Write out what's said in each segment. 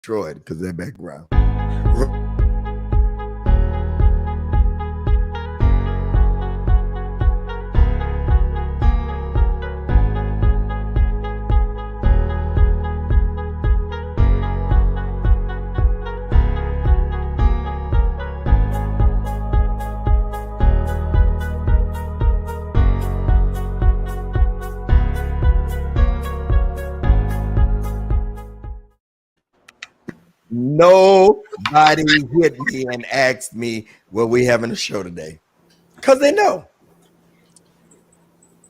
destroyed because of that background. Nobody hit me and asked me, "Well, we having a show today?" Because they know,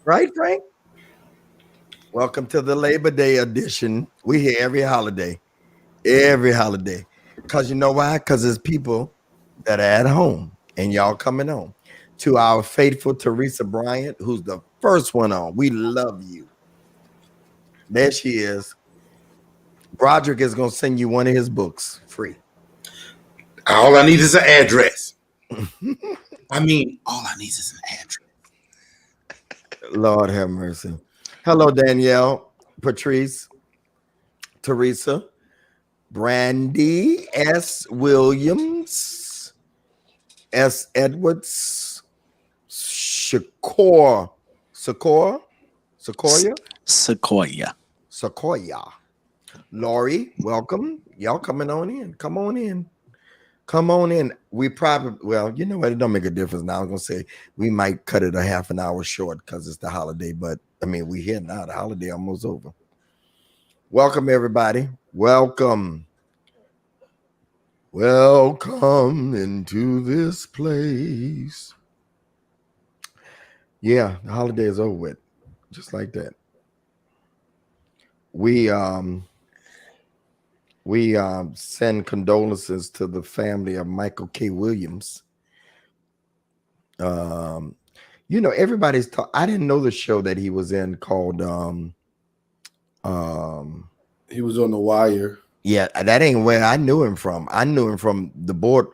right, Frank? Welcome to the Labor Day edition. We here every holiday, Because you know why? Because there's people that are at home, and y'all coming on. To our faithful Teresa Bryant, who's the first one on. We love you. There she is. Broderick is gonna send you one of his books free. All I need is an address. All I need is an address. Lord have mercy. Hello, Danielle, Patrice, Teresa, Brandy, S. Williams, S. Edwards, Sequoia. Lori, welcome. Y'all coming on in. Come on in. We probably, well, you know what? It don't make a difference now. I was going to say we might cut it a half an hour short because it's the holiday, but I mean, we here now. The holiday almost over. Welcome, everybody. Welcome into this place. Yeah, the holiday is over with. Just like that. We send condolences to the family of Michael K. Williams. Everybody's I didn't know the show that he was in called he was on The Wire. Yeah, that ain't where I knew him from. I knew him from the board.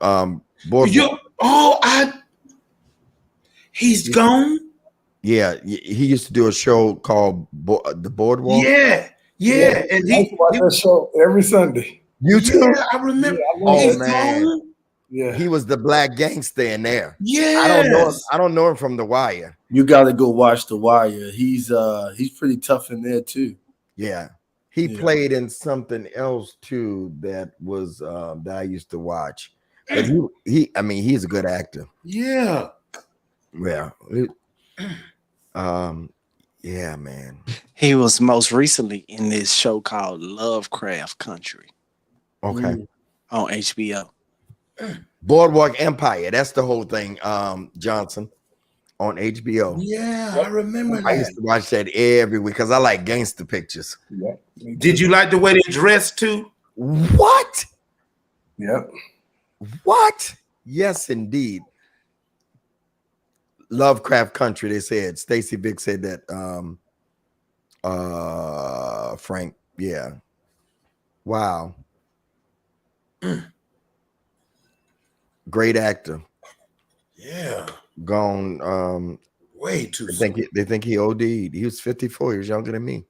He's gone. Yeah, he used to do a show called The Boardwalk. Yeah. And I watch that show every Sunday. You too? Yeah, I remember. Oh man, gone. Yeah, he was the black gangster in there. Yeah, I don't know him from The Wire. you got to go watch The Wire. He's pretty tough in there too. Yeah. He played in something else too that was that I used to watch. But he's a good actor. Yeah. Yeah. Yeah, man. He was most recently in this show called Lovecraft Country. Okay. On HBO. Boardwalk Empire. That's the whole thing, Johnson, on HBO. Yeah, I remember that. I used to watch that every week because I like gangster pictures. Yeah. Did you like the way they dressed too? What? Yep. What? Yes, indeed. Lovecraft Country, they said. Stacey Vick said that. Frank, yeah. Wow. Great actor. Yeah. Gone. Way too soon. They think he OD'd. He was 54 years younger than me.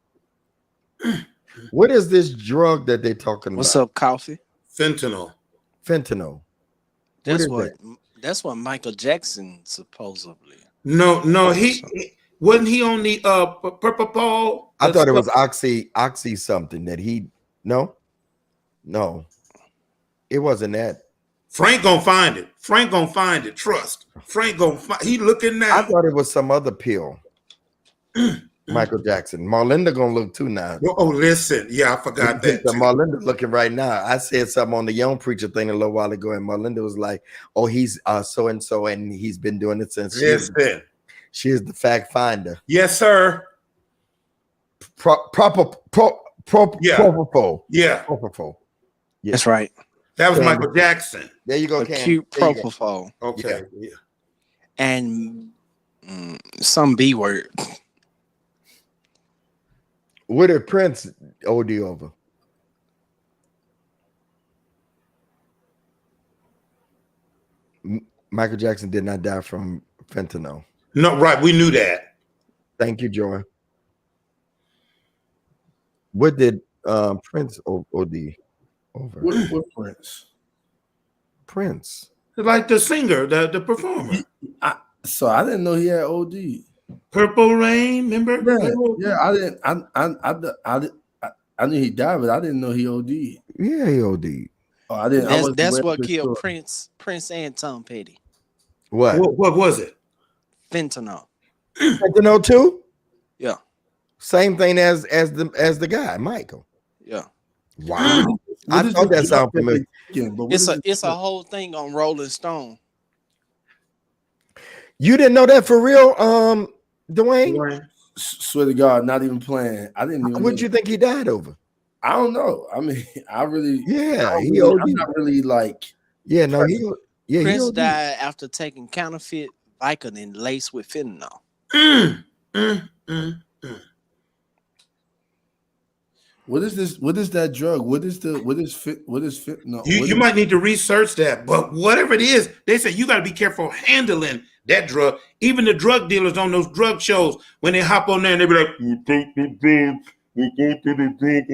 What is this drug that they're talking about? What's up, Coffee? Fentanyl. That's what Michael Jackson supposedly. No, he wasn't he on the Purple Paul? I thought it was oxy something that he no. It wasn't that. Frank gonna find it. Trust. Frank gonna find. He looking now. I thought it was some other pill. Michael Jackson. Marlinda gonna look too now. Oh, listen. Yeah, I forgot that. Marlinda looking right now. I said something on the Young Preacher thing a little while ago, and Marlinda was like, "Oh, he's so and so, and he's been doing it since." She is the fact finder. Yes, sir. Propofol. Yeah. Propofol. Yeah. Propofol. Yeah. That's right. That was Michael Jackson. There you go, Acute propofol. Okay. Yeah. And some B word. What did Prince OD over? Michael Jackson did not die from fentanyl. No, right. We knew that. Thank you, Joy. What did Prince OD? Over What Prince? Prince. Like the singer, the performer. So I didn't know he had OD. Purple Rain, remember? Yeah. I knew he died, but I didn't know he OD. Yeah, he OD. Oh, I didn't. That's what killed Prince and Tom Petty. What? What was it? Fentanyl. Fentanyl too? Yeah. Same thing as the guy, Michael. Yeah. Wow. I thought that sounded familiar. It's a whole thing on Rolling Stone. You didn't know that for real, Dwayne? Swear to God, not even playing. I didn't even. What'd you think he died over? I don't know. I mean, I'm not really like. Yeah, no, Prince died after taking counterfeit Vicodin laced with fentanyl. What is this? What is that drug? What is fentanyl? You might need to research that, but whatever it is, they say you got to be careful handling that drug. Even the drug dealers on those drug shows, when they hop on there and they be like, "We take the drug, we go to the drug,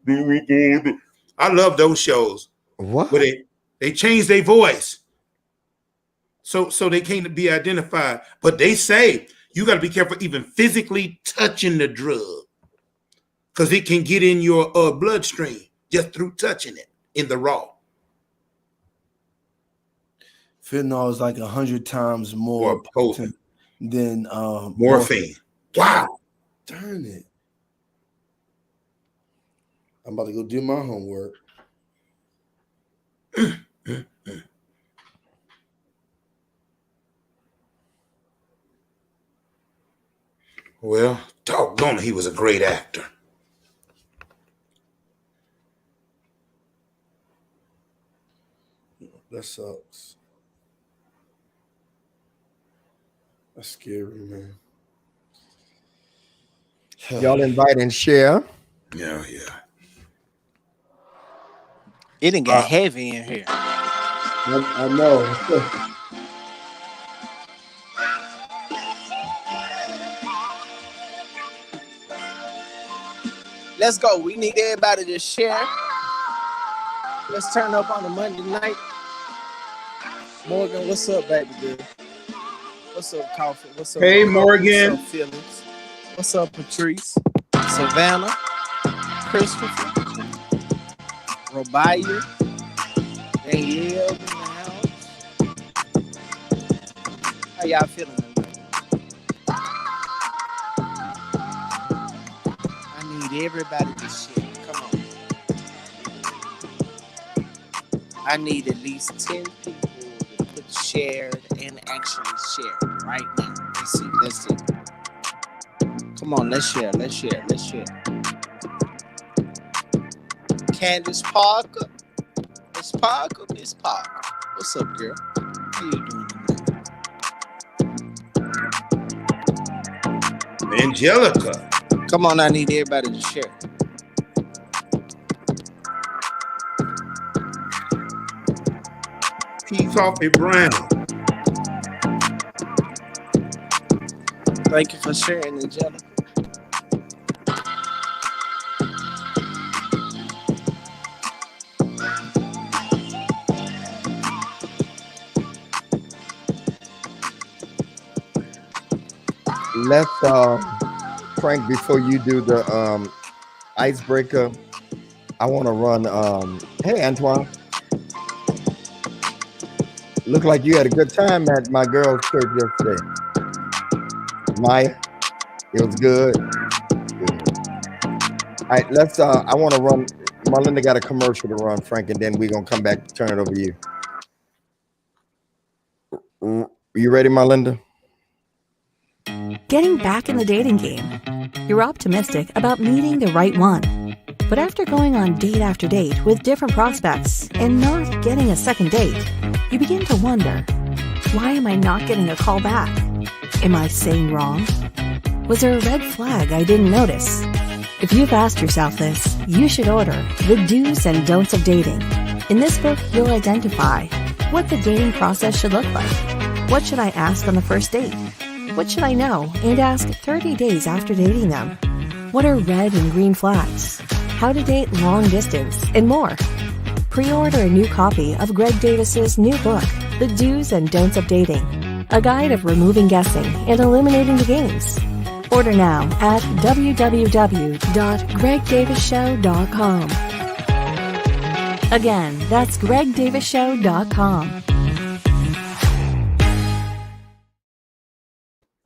then we go." I love those shows. What? Where they change their voice, so they can't be identified. But they say you got to be careful even physically touching the drug, because it can get in your bloodstream just through touching it in the raw. Fentanyl is like 100 times more potent than morphine. Wow. Darn it. I'm about to go do my homework. Well, doggone it, he was a great actor. That sucks. That's scary, man. Y'all invite and share. Yeah. It didn't get heavy in here. I know. Let's go. We need everybody to share. Let's turn up on a Monday night. Morgan, what's up, baby girl? What's up, Coffee? What's up? Hey, Morgan. What's up, Phillips? What's up, Patrice? Savannah? Christopher? Robiah? Danielle in the house? How y'all feeling tonight? I need everybody to share. Come on. I need at least 10 people to put shared and actually share right now. Let's see. Come on, let's share. Candace Parker. Miss Parker. What's up, girl? How you doing tonight? Angelica. Come on, I need everybody to share. Tea Coffee Brown. Thank you for sharing, Angelica. Let's Frank, before you do the icebreaker, I want to run hey Antoine. Look like you had a good time at my girl's church yesterday. Maya, it was good. All right, let's I want to run. Marlinda got a commercial to run, Frank, and then we're gonna come back to turn it over to you. You ready, Marlinda? Getting back in the dating game. You're optimistic about meeting the right one. But after going on date after date with different prospects and not getting a second date, you begin to wonder, why am I not getting a call back? Am I saying wrong? Was there a red flag I didn't notice? If you've asked yourself this, you should order The Do's and Don'ts of Dating. In this book, you'll identify what the dating process should look like. What should I ask on the first date? What should I know and ask 30 days after dating them? What are red and green flags? How to date long distance and more. Pre-order a new copy of Greg Davis's new book, The Do's and Don'ts of Dating, a guide of removing guessing and eliminating the games. Order now at www.gregdavisshow.com. Again, that's gregdavisshow.com.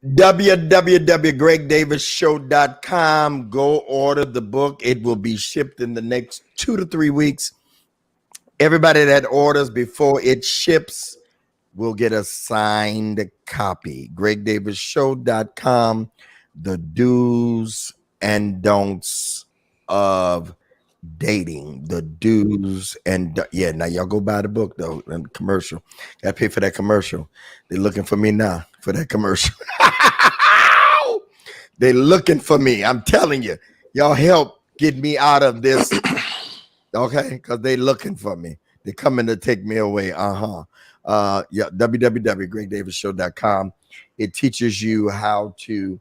www.gregdavisshow.com. Go order the book. It will be shipped in the next 2 to 3 weeks. Everybody that orders before it ships will get a signed copy. gregdavisshow.com. The do's and don'ts of dating. The do's and yeah. Now y'all go buy the book though. And commercial. Got to pay for that commercial. They're looking for me now for that commercial. They're looking for me. I'm telling you. Y'all help get me out of this. Okay, because they're looking for me. They're coming to take me away. Yeah, www.gregdavisshow.com. It teaches you how to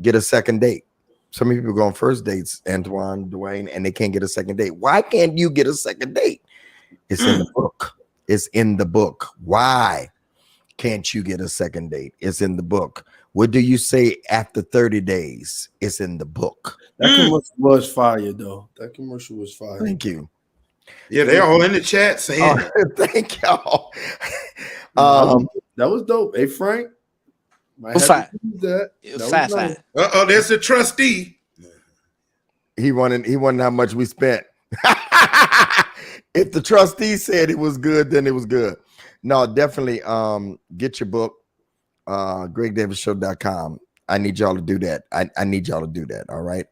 get a second date. Some people go on first dates, Antoine, Dwayne, and they can't get a second date. Why can't you get a second date? It's in the book. It's in the book. Why can't you get a second date? It's in the book. What do you say after 30 days? It's in the book. That commercial was fire, though. That commercial was fire. Thank you. Yeah, they're all in the chat saying thank y'all. That was dope. Hey, Frank. Fine. That was fine. Uh-oh, there's a trustee. He wanted how much we spent. If the trustee said it was good, then it was good. No, definitely get your book, gregdavisshow.com. I need y'all to do that. I need y'all to do that. All right.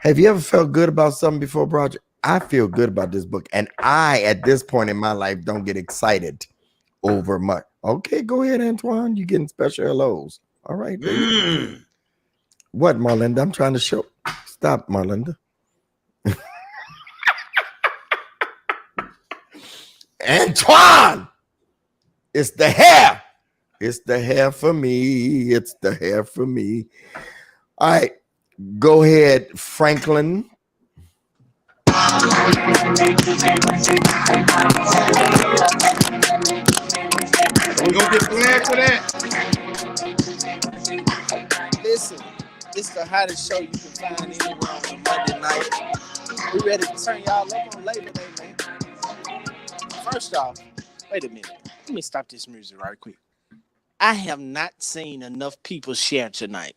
Have you ever felt good about something before, Project? I feel good about this book. And I, at this point in my life, don't get excited over much. Okay, go ahead, Antoine. You're getting special hellos. All right. What, Marlinda? I'm trying to show. Stop, Marlinda. Antoine, it's the hair. It's the hair for me. It's the hair for me. All right, go ahead, Franklin. We gonna get flagged for that? Listen, this is the hottest show you can find anywhere on a Monday night. We ready to turn y'all up on Labor Day, man. First off, wait a minute. Let me stop this music right quick. I have not seen enough people share tonight.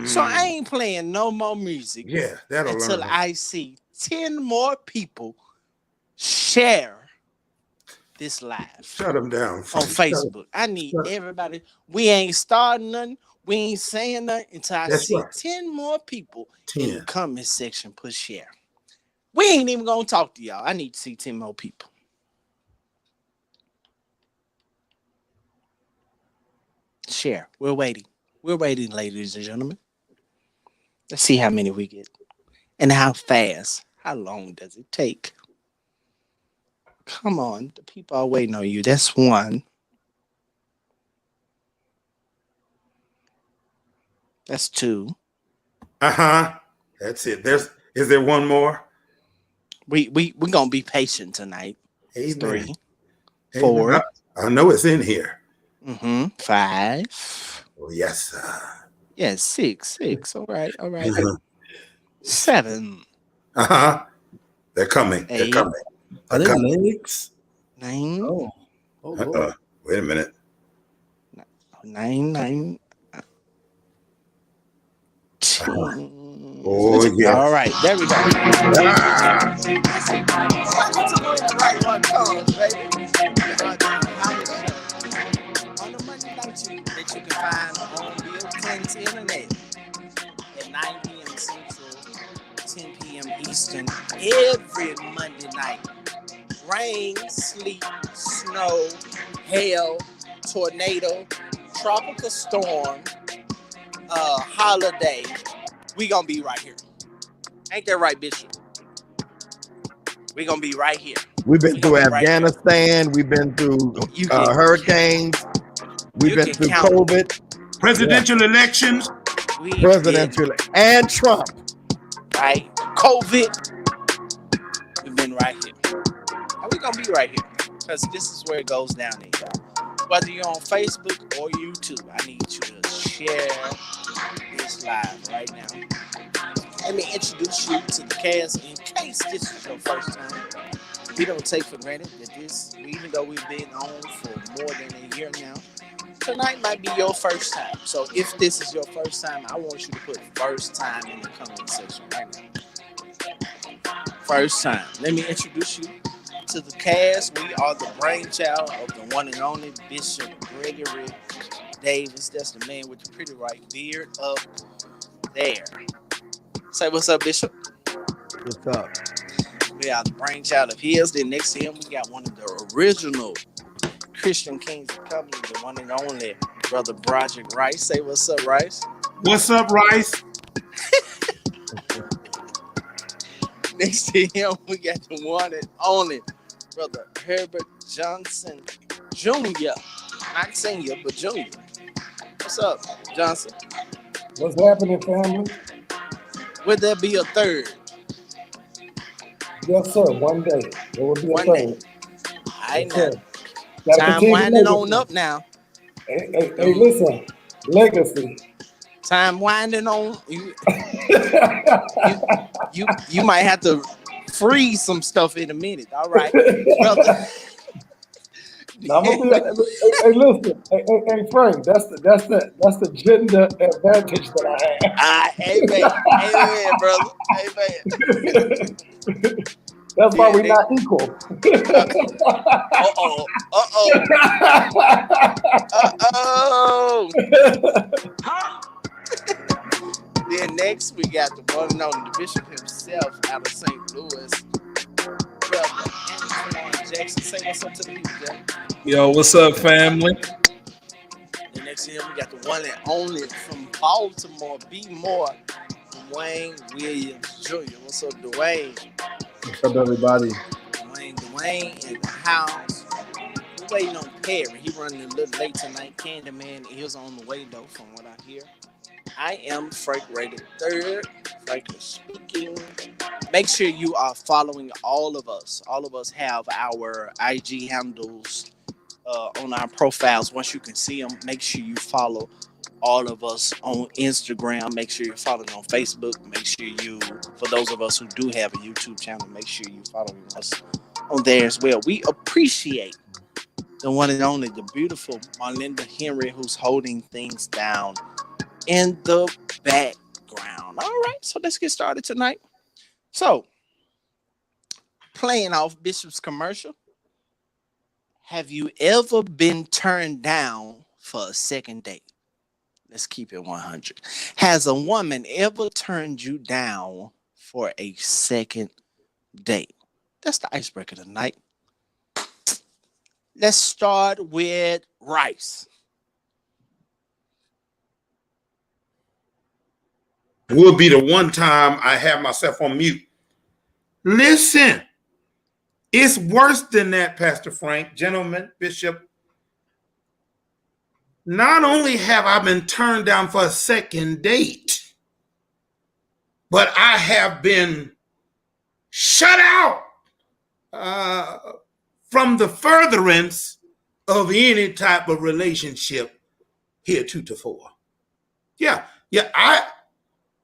So I ain't playing no more music until I see 10 more people share this live. Shut them down. On Facebook. I need everybody. We ain't starting nothing. We ain't saying nothing until I see 10 more people in the comment section put share. We ain't even gonna talk to y'all. I need to see 10 more people. Share. We're waiting. We're waiting, ladies and gentlemen. Let's see how many we get. And how fast. How long does it take? Come on. The people are waiting on you. That's one. That's two. That's it. Is there one more? We're gonna be patient tonight. Amen. 3, Amen. 4. I know it's in here. 5. Oh, yes, sir. Yes, 6. All right. 7. They're coming. 8. They're coming. Are they legs? 9. Oh Lord. Wait a minute. 9. 10. Oh, yeah. All right, there we go. On the Monday night that you can find on Bill Clinton's internet at 9 p.m. Central, 10 p.m. Eastern, every Monday night. Rain, sleet, snow, hail, tornado, tropical storm, holiday. We gonna be right here. Ain't that right, Bishop? We gonna be right here. We've been through Afghanistan. Right, we've been through hurricanes. We've been through COVID. Presidential elections. And Trump. Right. COVID. We've been doing right here. And we're gonna be right here because this is where it goes down here. Whether you're on Facebook or YouTube, I need you to share this live right now. Let me introduce you to the cast in case this is your first time. We don't take for granted that this, even though we've been on for more than a year now, tonight might be your first time. So if this is your first time, I want you to put first time in the comment section right now. First time. Let me introduce you to the cast. We are the brainchild of the one and only Bishop Gregory Davis. That's the man with the pretty white beard up there. Say what's up, Bishop. What's up? We are the brainchild of his. Then next to him, we got one of the original Christian kings of comedy, the one and only Brother Broderick Rice. Say what's up, Rice. What's up, Rice? Next to him, we got the one and only Brother Herbert Johnson Jr. Not senior, but junior. What's up, Johnson? What's happening, family? Would there be a third? Yes, sir. One day. There will be a One third. day. I Yes, know. sir. Gotta Time continue winding legacy. on up now. Hey, listen. Legacy. Time winding on. You might have to freeze some stuff in a minute. All right, brother. Now, I'm gonna be, hey, listen. Hey, Frank. That's the gender advantage that I have. Amen. Amen, brother. Amen. That's why we're not equal. Uh-oh. Then next we got the one and only the bishop himself out of St. Louis. Brother Antoine Jackson. Say what's up to the people, Jack. Yo, what's up, family? The next to him we got the one and only from Baltimore, B. Moore, Dwayne Williams Jr. What's up, Dwayne? What's up, everybody? Dwayne in the house. We're waiting on Perry. He running a little late tonight. Candyman is on the way though, from what I hear. I am Frank rated third. Frank is speaking. Make sure you are following all of us. All of us have our IG handles on our profiles. Once you can see them, make sure you follow all of us on Instagram. Make sure you're following on Facebook. Make sure you, for those of us who do have a YouTube channel, make sure you following us on there as well. We appreciate the one and only, the beautiful Marlinda Henry, who's holding things down in the background. All right, so let's get started tonight. So, playing off Bishop's commercial, have you ever been turned down for a second date? Let's keep it 100. Has a woman ever turned you down for a second date? That's the icebreaker tonight. Let's start with Rice. Will be the one time I have myself on mute. Listen, it's worse than that, Pastor Frank, gentlemen, Bishop. Not only have I been turned down for a second date, but I have been shut out from the furtherance of any type of relationship heretofore. Yeah, I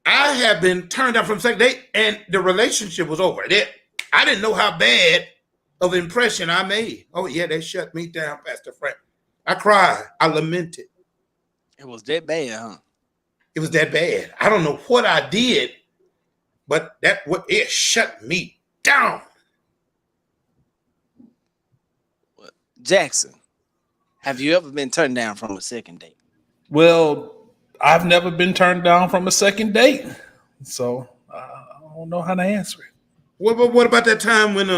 have been turned down from second date, and the relationship was over. I didn't know how bad of impression I made. Oh yeah, they shut me down, Pastor Frank. I cried. I lamented. It was that bad, huh? It was that bad. I don't know what I did, but it shut me down. Jackson, have you ever been turned down from a second date? Well, I've never been turned down from a second date, so I don't know how to answer it. What about that time when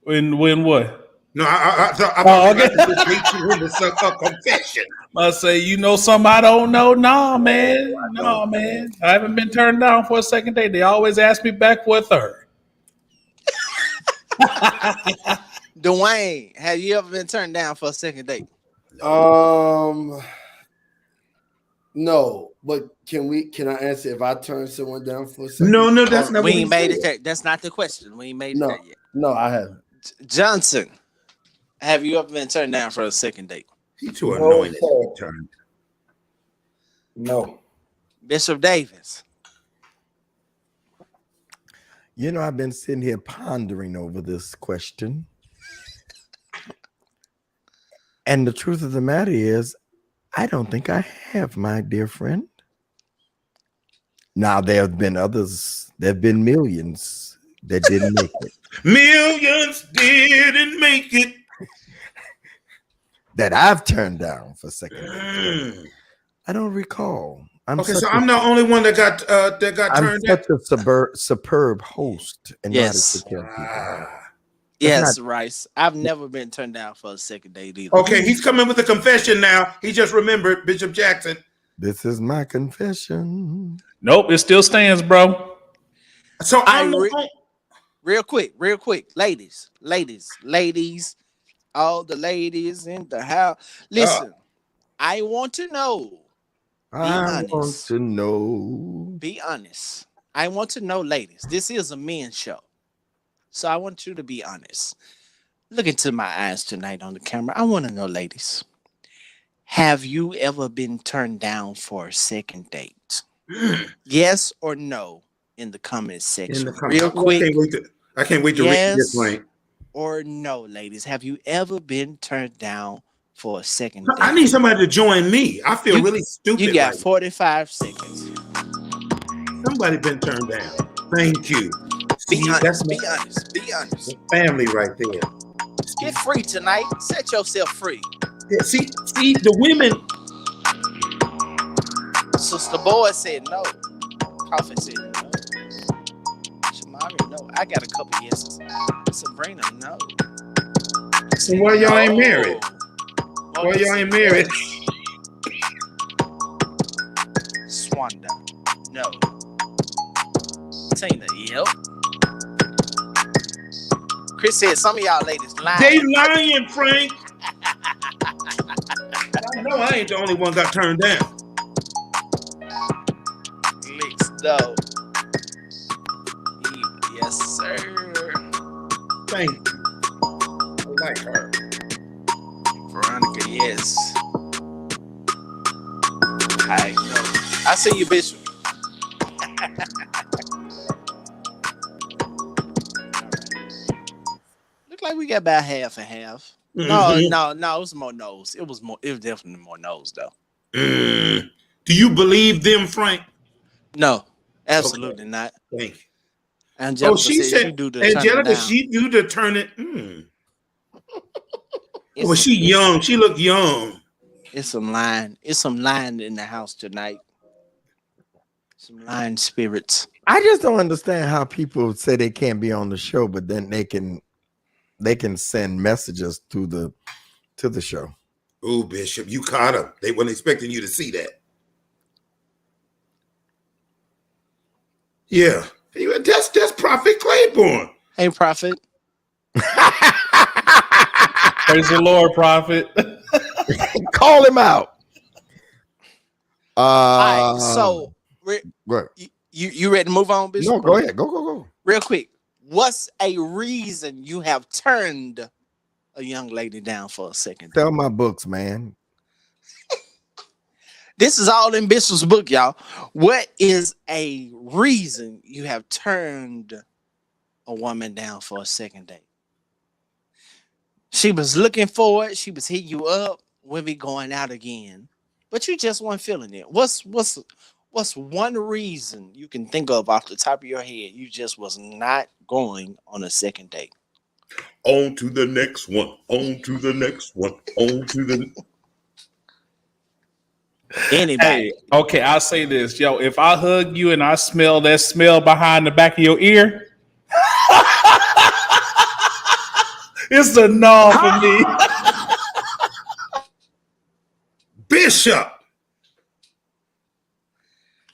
When what? No, I thought okay. this date you into some confession. I say, you know something I don't know? No, man. No, man. I haven't been turned down for a second date. They always ask me back for a third. Dwayne, have you ever been turned down for a second date? No, but can I answer if I turn someone down for a second? No, that's not We what he ain't made said. it there. That's not the question. We ain't made it No, there yet. no, I haven't. Johnson, have you ever been turned down for a second date? He too No, anointed to be sir. turned. No. Bishop Davis. You know, I've been sitting here pondering over this question. And the truth of the matter is, I don't think I have, my dear friend. Now, there have been others, there have been millions that didn't make it. Millions didn't make it. That I've turned down for second date. Mm. I don't recall. Okay, so I'm the only one that got I'm turned down. such a superb host and Yes. know how to take care of people. Yes, Rice. I've never been turned down for a second date either. Okay, he's coming with a confession now. He just remembered Bishop Jackson. This is my confession. Nope, it still stands, bro. So real quick, ladies, all the ladies in the house. Listen, I want to know. I want to know. Be honest. I want to know, ladies. This is a men's show. So I want you to be honest. Look into my eyes tonight on the camera. I want to know, ladies. Have you ever been turned down for a second date? Yes or no in the comment section. Real quick. I can't wait to read this one. Or no, ladies. Have you ever been turned down for a second date? I need somebody to join me. I feel really stupid. You got 45 seconds. Somebody been turned down. Thank you. Be honest. Be honest. Family right there. Get free tonight. Set yourself free. Yeah, see the women. Sister Boy said no. Prophet said no. Shamari, no. I got a couple yeses. Sabrina, no. So why y'all ain't married? Why y'all ain't married? Swanda, no. Tina, yep. Chris said some of y'all ladies lying. They lying, Frank. I know I ain't the only one got turned down. Licks, no. Yes, sir. Thank you. I like her. Veronica, yes. I know. I see you, Bishop. Look like we got about half and half. Mm-hmm. No, it was more nose. It was definitely more nose though. Do you believe them, Frank? No, absolutely not. Thank you. Angelica she said she do the Angelica, she do the turn it. Well, she young. She look young. It's some lying. It's some lying in the house tonight. Some lying spirits. I just don't understand how people say they can't be on the show, but then they can send messages to the show. Oh, Bishop, you caught them. They weren't expecting you to see that. Yeah, that's Prophet Claiborne. Hey, Prophet. Praise the Lord, Prophet. Call him out. All right, so you ready to move on, Bishop? No, go ahead. Go. Real quick. What's a reason you have turned a young lady down for a second? Sell my books, man. This is all in Bishop's book, y'all. What is a reason you have turned a woman down for a second date? She was looking forward. She was hitting you up. We'll be going out again, but you just weren't feeling it. What's one reason you can think of off the top of your head you just was not going on a second date? On to the next one. On to the next one. On to the. Anybody? Hey, okay, I'll say this, yo. If I hug you and I smell that smell behind the back of your ear, it's a no for me. Bishop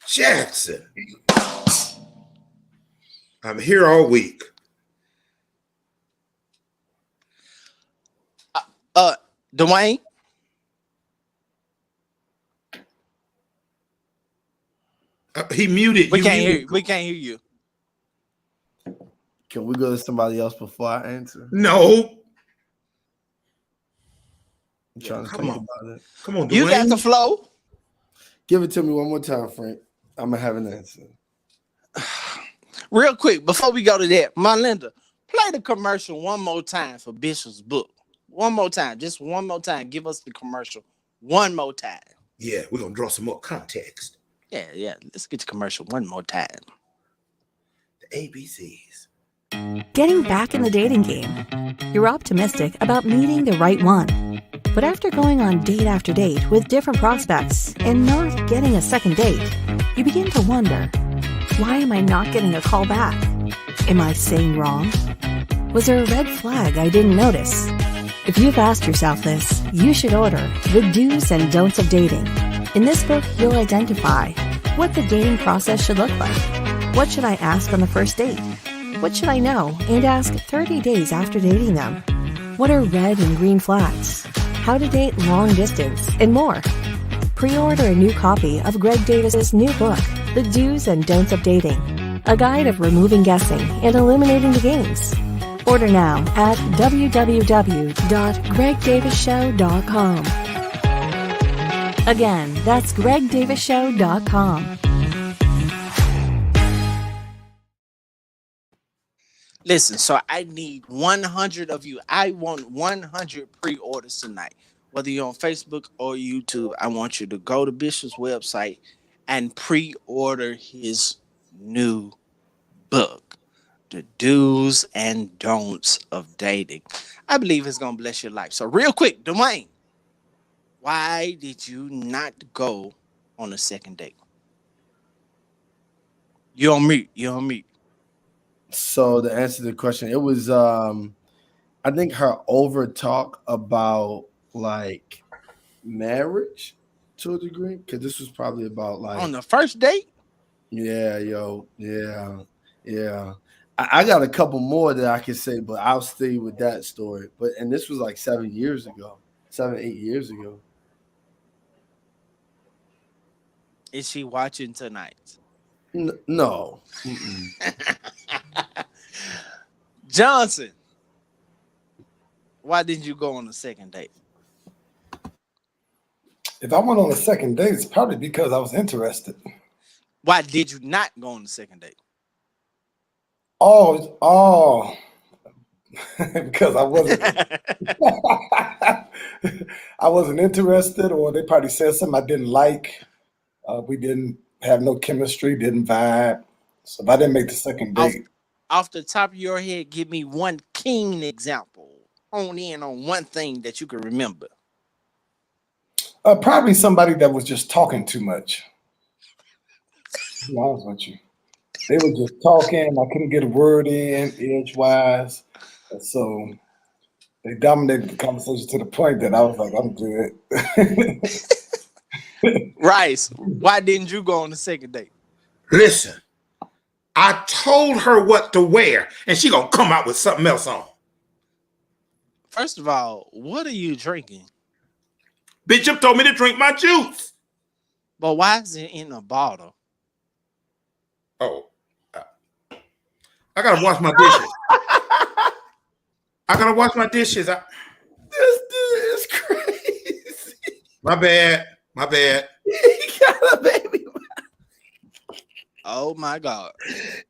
Jackson. I'm here all week. Dwayne. He muted. We You can't hear muted. you. We can't hear you. Can we go to somebody else before I answer? No. I'm trying to Come think on. about it. Come on, Dwayne. You got the flow. Give it to me one more time, Frank. I'm gonna have an answer. Real quick, before we go to that, my Linda, play the commercial one more time for Bishop's book. One more time. Just one more time. Give us the commercial one more time. Yeah, we're gonna draw some more context. Yeah. Let's get the commercial one more time. The ABCs. Getting back in the dating game. You're optimistic about meeting the right one. But after going on date after date with different prospects and not getting a second date, you begin to wonder, why am I not getting a call back? Am I saying wrong? Was there a red flag I didn't notice? If you've asked yourself this, you should order The Do's and Don'ts of Dating. In this book, you'll identify what the dating process should look like. What should I ask on the first date? What should I know and ask 30 days after dating them? What are red and green flags? How to date long distance, and more. Pre-order a new copy of Greg Davis's new book, The Do's and Don'ts of Dating, a guide of removing guessing and eliminating the games. Order now at www.gregdavisshow.com. Again, that's gregdavisshow.com. Listen, so I need 100 of you. I want 100 pre-orders tonight. Whether you're on Facebook or YouTube, I want you to go to Bishop's website and pre-order his new book, The Do's and Don'ts of Dating. I believe it's going to bless your life. So real quick, Dwayne, why did you not go on a second date? You're on mute. So to answer the question, it was I think her over talk about like marriage to a degree, because this was probably about like On the first date? yeah. I got a couple more that I can say, but I'll stay with that story. And this was like 7, 8 years ago. Is she watching tonight? No. Johnson, why didn't you go on the second date? If I went on a second date, it's probably because I was interested. Why did you not go on the second date? Oh, because I wasn't I wasn't interested, or they probably said something I didn't like. We didn't have no chemistry, didn't vibe. So if I didn't make the second date. Off the top of your head, give me one keen example. Hone in on one thing that you can remember. Probably somebody that was just talking too much. To be honest with you. They were just talking. I couldn't get a word in edgewise. And so they dominated the conversation to the point that I was like, I'm good. Rice, why didn't you go on the second date? Listen, I told her what to wear, and she gonna come out with something else on. First of all, what are you drinking? Bishop told me to drink my juice. But why is it in a bottle? Oh, I gotta wash my dishes. This dude is crazy. My bad. He got a baby. Oh my God.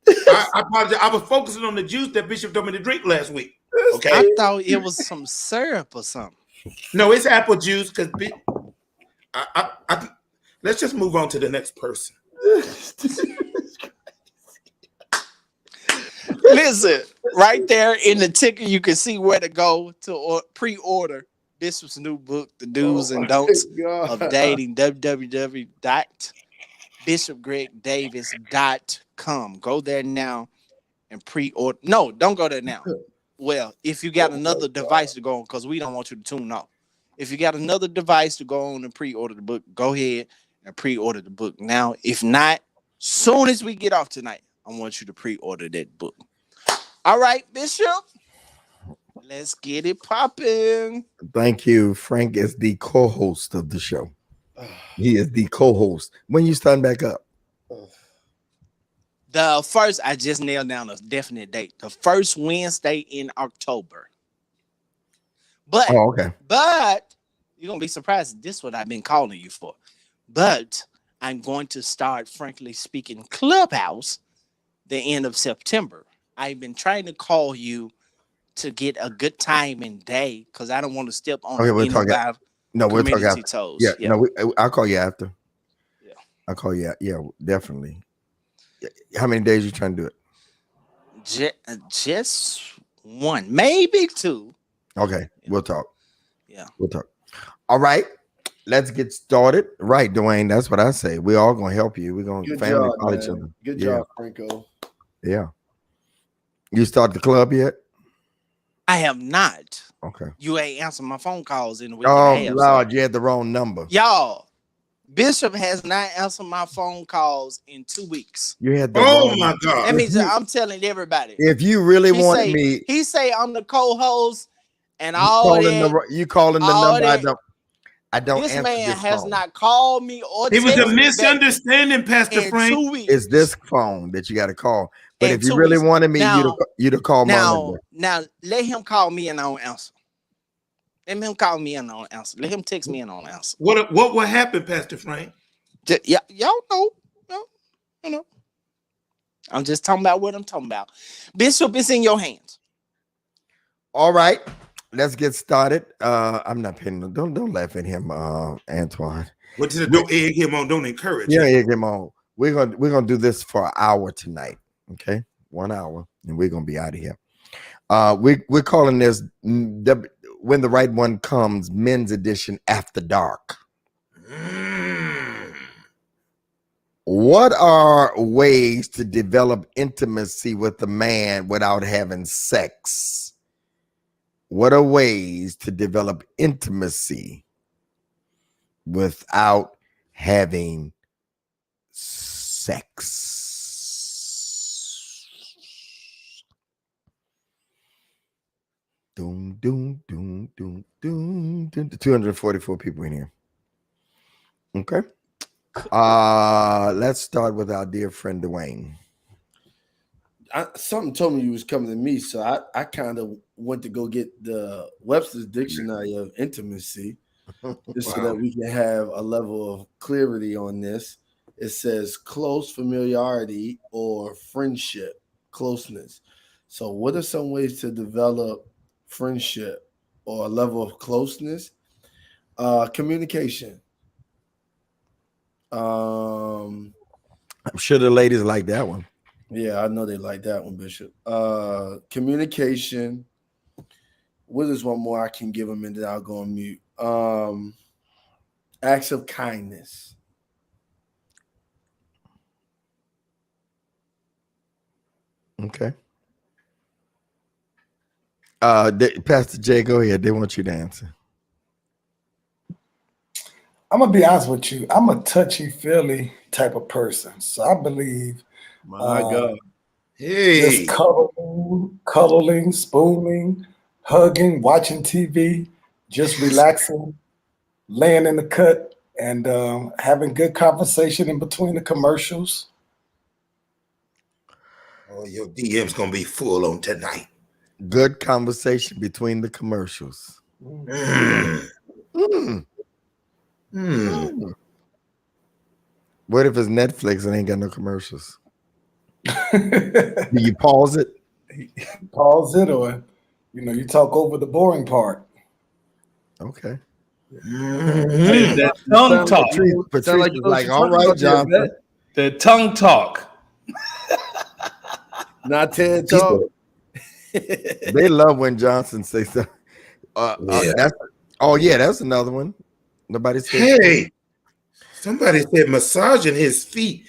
I apologize. I was focusing on the juice that Bishop told me to drink last week. Okay. I thought it was some syrup or something. No, it's apple juice. Because let's just move on to the next person. Listen, right there in the ticker, you can see where to go to pre-order Bishop's new book, The Do's and Don'ts of Dating, www.bishopgregdavis.com. Go there now and pre-order. No, don't go there now. Well, if you got another device to go on, because we don't want you to tune off. If you got another device to go on and pre-order the book, go ahead and pre-order the book now. If not, soon as we get off tonight, I want you to pre-order that book. All right, Bishop, let's get it popping. Thank you. Frank is the co-host of the show. He is the co-host. When you starting back up? The first, I just nailed down a definite date. The first Wednesday in October. But Oh, okay. you're gonna be surprised. This is what I've been calling you for. But I'm going to start, frankly speaking, Clubhouse the end of September. I've been trying to call you to get a good time and day because I don't want to step on Okay, we'll talk. anybody's No, we'll talk community after. toes. Yeah, no, I'll call you after. Yeah. I'll call you. Yeah, definitely. How many days you trying to do it? Just one, maybe two. Okay, we'll talk. Yeah. We'll talk. All right, let's get started. Right, Dwayne. That's what I say. We all gonna help you. We're gonna Good family job, call each man. other. Good Yeah. job, Franco. Yeah. You start the club yet? I have not. Okay. You ain't answered my phone calls in a week Oh and a half. Lord, you had the wrong number. Y'all, Bishop has not answered my phone calls in 2 weeks. You had the Oh wrong. my God. That means I'm telling everybody. If you really wanted me, He say I'm the co-host and you all calling that. the all number. that. I don't This answer man this has phone. not called me or It was a texted me back misunderstanding, Pastor in Frank. 2 weeks. It's this phone that you got to call. But In if you 2 really weeks. wanted me, Now- you'd have called my number. Now let him call me and I don't answer. Let him call me and I don't answer. Let him text me and I don't answer. What will happen, Pastor Frank? Y'all know. You know. I'm just talking about what I'm talking about. Bishop, it's in your hands. All right, let's get started. I'm not paying. Don't laugh at him, Antoine. What is it? Don't egg him on. Don't encourage Yeah, him. yeah, come on. We're gonna do this for an hour tonight. Okay, 1 hour, and we're gonna be out of here. We're calling this When the Right One Comes, Men's Edition After Dark. What are ways to develop intimacy with a man without having sex? What are ways to develop intimacy without having sex? Doom, doom, doom, doom, doom, doom. 244 people in here. Okay. Let's start with our dear friend Dwayne. Something told me you was coming to me, so I kind of went to go get the Webster's Dictionary of Intimacy, just so that we can have a level of clarity on this. It says close familiarity or friendship, closeness. So, what are some ways to develop friendship or a level of closeness? Communication. I'm sure the ladies like that one. Yeah, I know they like that one, Bishop. Communication. What is one more I can give them, and then I'll go on mute. Acts of kindness. Okay. Pastor Jay, go ahead. They want you to answer. I'm gonna be honest with you. I'm a touchy-feely type of person, so I believe My God. Hey, just cuddling, spooning, hugging, watching TV, just relaxing, laying in the cut, and having good conversation in between the commercials. oh, your DM's gonna be full on tonight. Good conversation between the commercials. Mm. Mm. Mm. What if it's Netflix and ain't got no commercials? Do you pause it? Pause it, or you talk over the boring part. Okay. Mm. That tongue talk. Patrice Sound like is you know what like, you're all talking right, about there, Johnson. man. That tongue talk. Not TED Talk. They love when Johnson says so. Yeah. That's another one. Nobody said. Hey, somebody said massaging his feet.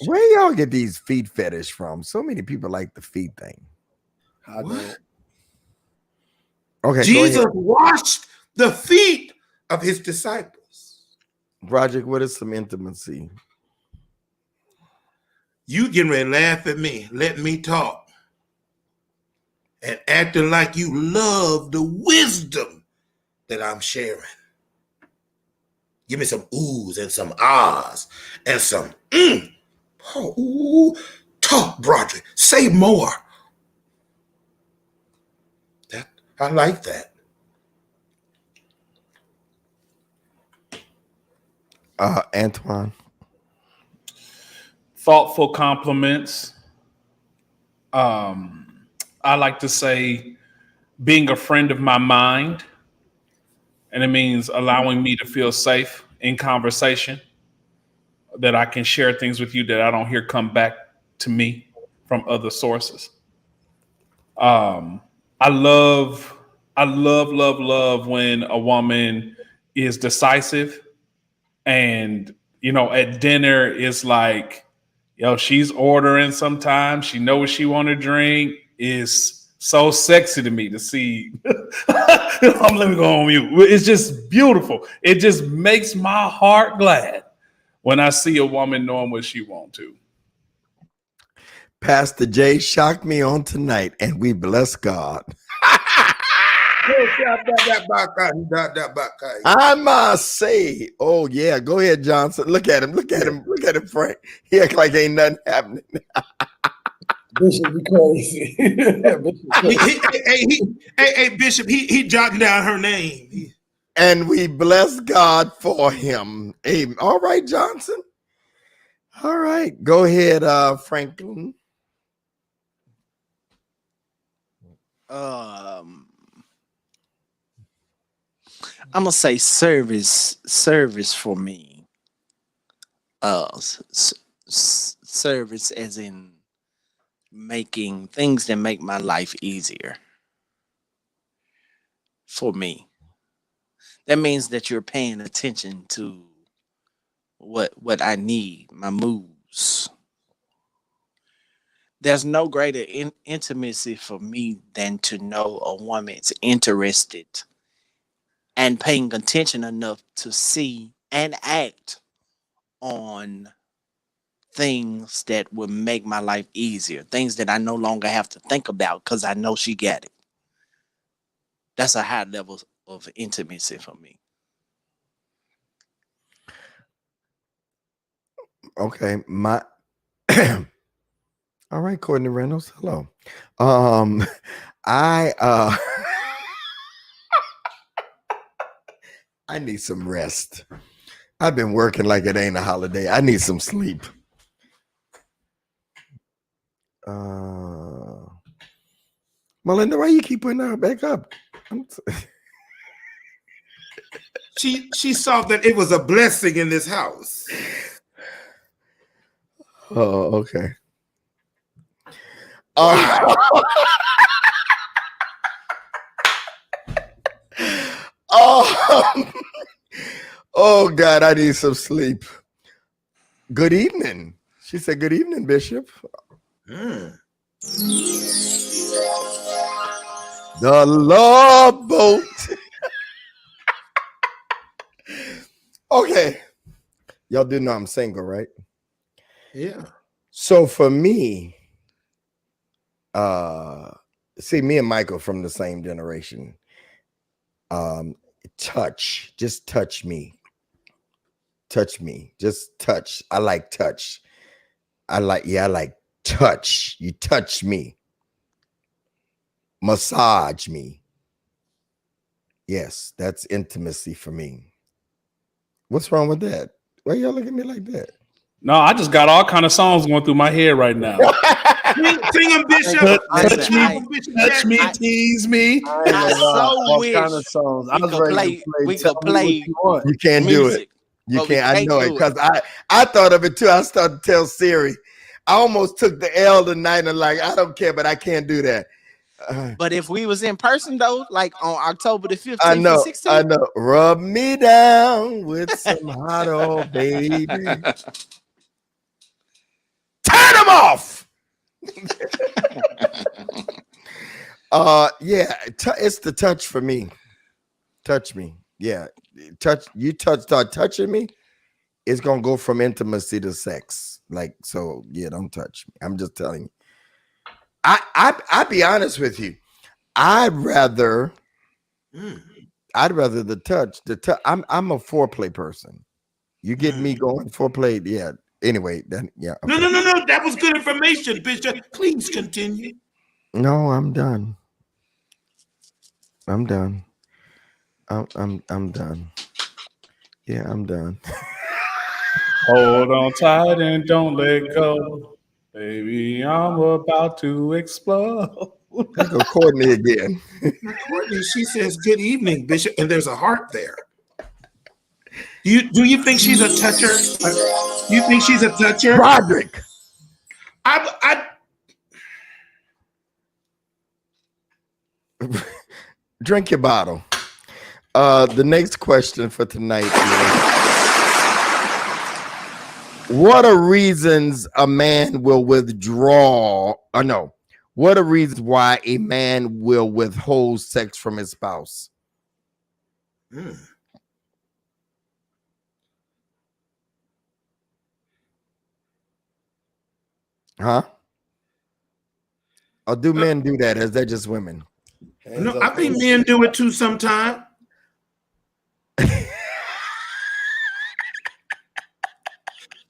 Where y'all get these feet fetish from? So many people like the feet thing. I don't. Okay, Jesus washed the feet of his disciples. Project, what is some intimacy? You getting ready to laugh at me. Let me talk. And acting like you love the wisdom that I'm sharing. Give me some oohs and some ahs and some Oh, ooh, talk, Broderick. Say more. I like that. Antoine. Thoughtful compliments. I like to say being a friend of my mind, and it means allowing me to feel safe in conversation, that I can share things with you that I don't hear come back to me from other sources. I love, love when a woman is decisive, and at dinner it's like, she's ordering. Sometimes she knows what she want to drink. Is so sexy to me to see. Let me go on mute. It's just beautiful. It just makes my heart glad when I see a woman knowing what she wants to. Pastor Jay shocked me on tonight, and we bless God. I must say, oh yeah, go ahead, Johnson. Look at him, Frank. He act like ain't nothing happening. Bishop, you crazy. Hey, Bishop, he jotting down her name. And we bless God for him. Amen. All right, Johnson. All right, go ahead, Franklin. I'm gonna say service for me. Service as in making things that make my life easier for me. That means that you're paying attention to what I need, my moves. There's no greater intimacy for me than to know a woman's interested and paying attention enough to see and act on things that will make my life easier, things that I no longer have to think about because I know she got it. That's a high level of intimacy for me. Okay, my all right, Courtney Reynolds. Hello. I I need some rest. I've been working like it ain't a holiday. I need some sleep. Melinda, why you keep putting her back up? She saw that it was a blessing in this house. Oh, okay. Oh God, I need some sleep. Good evening. She said, "Good evening, Bishop." The love boat. Okay. Y'all do know I'm single, right? Yeah. So for me, see, me and Michael from the same generation. Just touch me. Touch me. Just touch. I like touch. I like touch. You touch me. Massage me. Yes, that's intimacy for me. What's wrong with that? Why y'all look at me like that? No, I just got all kind of songs going through my head right now. Sing them, Bishop. Touch me, tease me. I so wish kind of songs. I was ready to play. You can't do it. You can't. I know it because I thought of it too. I started to tell Siri. I almost took the L tonight and like, I don't care, but I can't do that. But if we was in person though, like on October the 15th, I know, 16th, I know. Rub me down with some hot old baby. Turn them off. Yeah, it's the touch for me. Touch me. Yeah. Start touching me, it's gonna go from intimacy to sex. Like, so yeah, don't touch me. I'm just telling you. I be honest with you. I'd rather the touch. I'm a foreplay person. You get me going foreplay, yeah. Anyway, then yeah. No, Okay. no. That was good information, Bishop. Please continue. No, I'm done. I'm done. I'm done. Yeah, I'm done. Hold on tight and don't let go. Baby, I'm about to explode. There go Courtney again. Now, Courtney, she says, "Good evening, Bishop," and there's a heart there. Do you think she's a toucher? You think she's a toucher? Roderick. I Drink your bottle. The next question for tonight is, what are reasons a man will withdraw? Or no, what are reasons why a man will withhold sex from his spouse? Huh? Or do men do that? Is that just women? No, I think men do it too sometimes.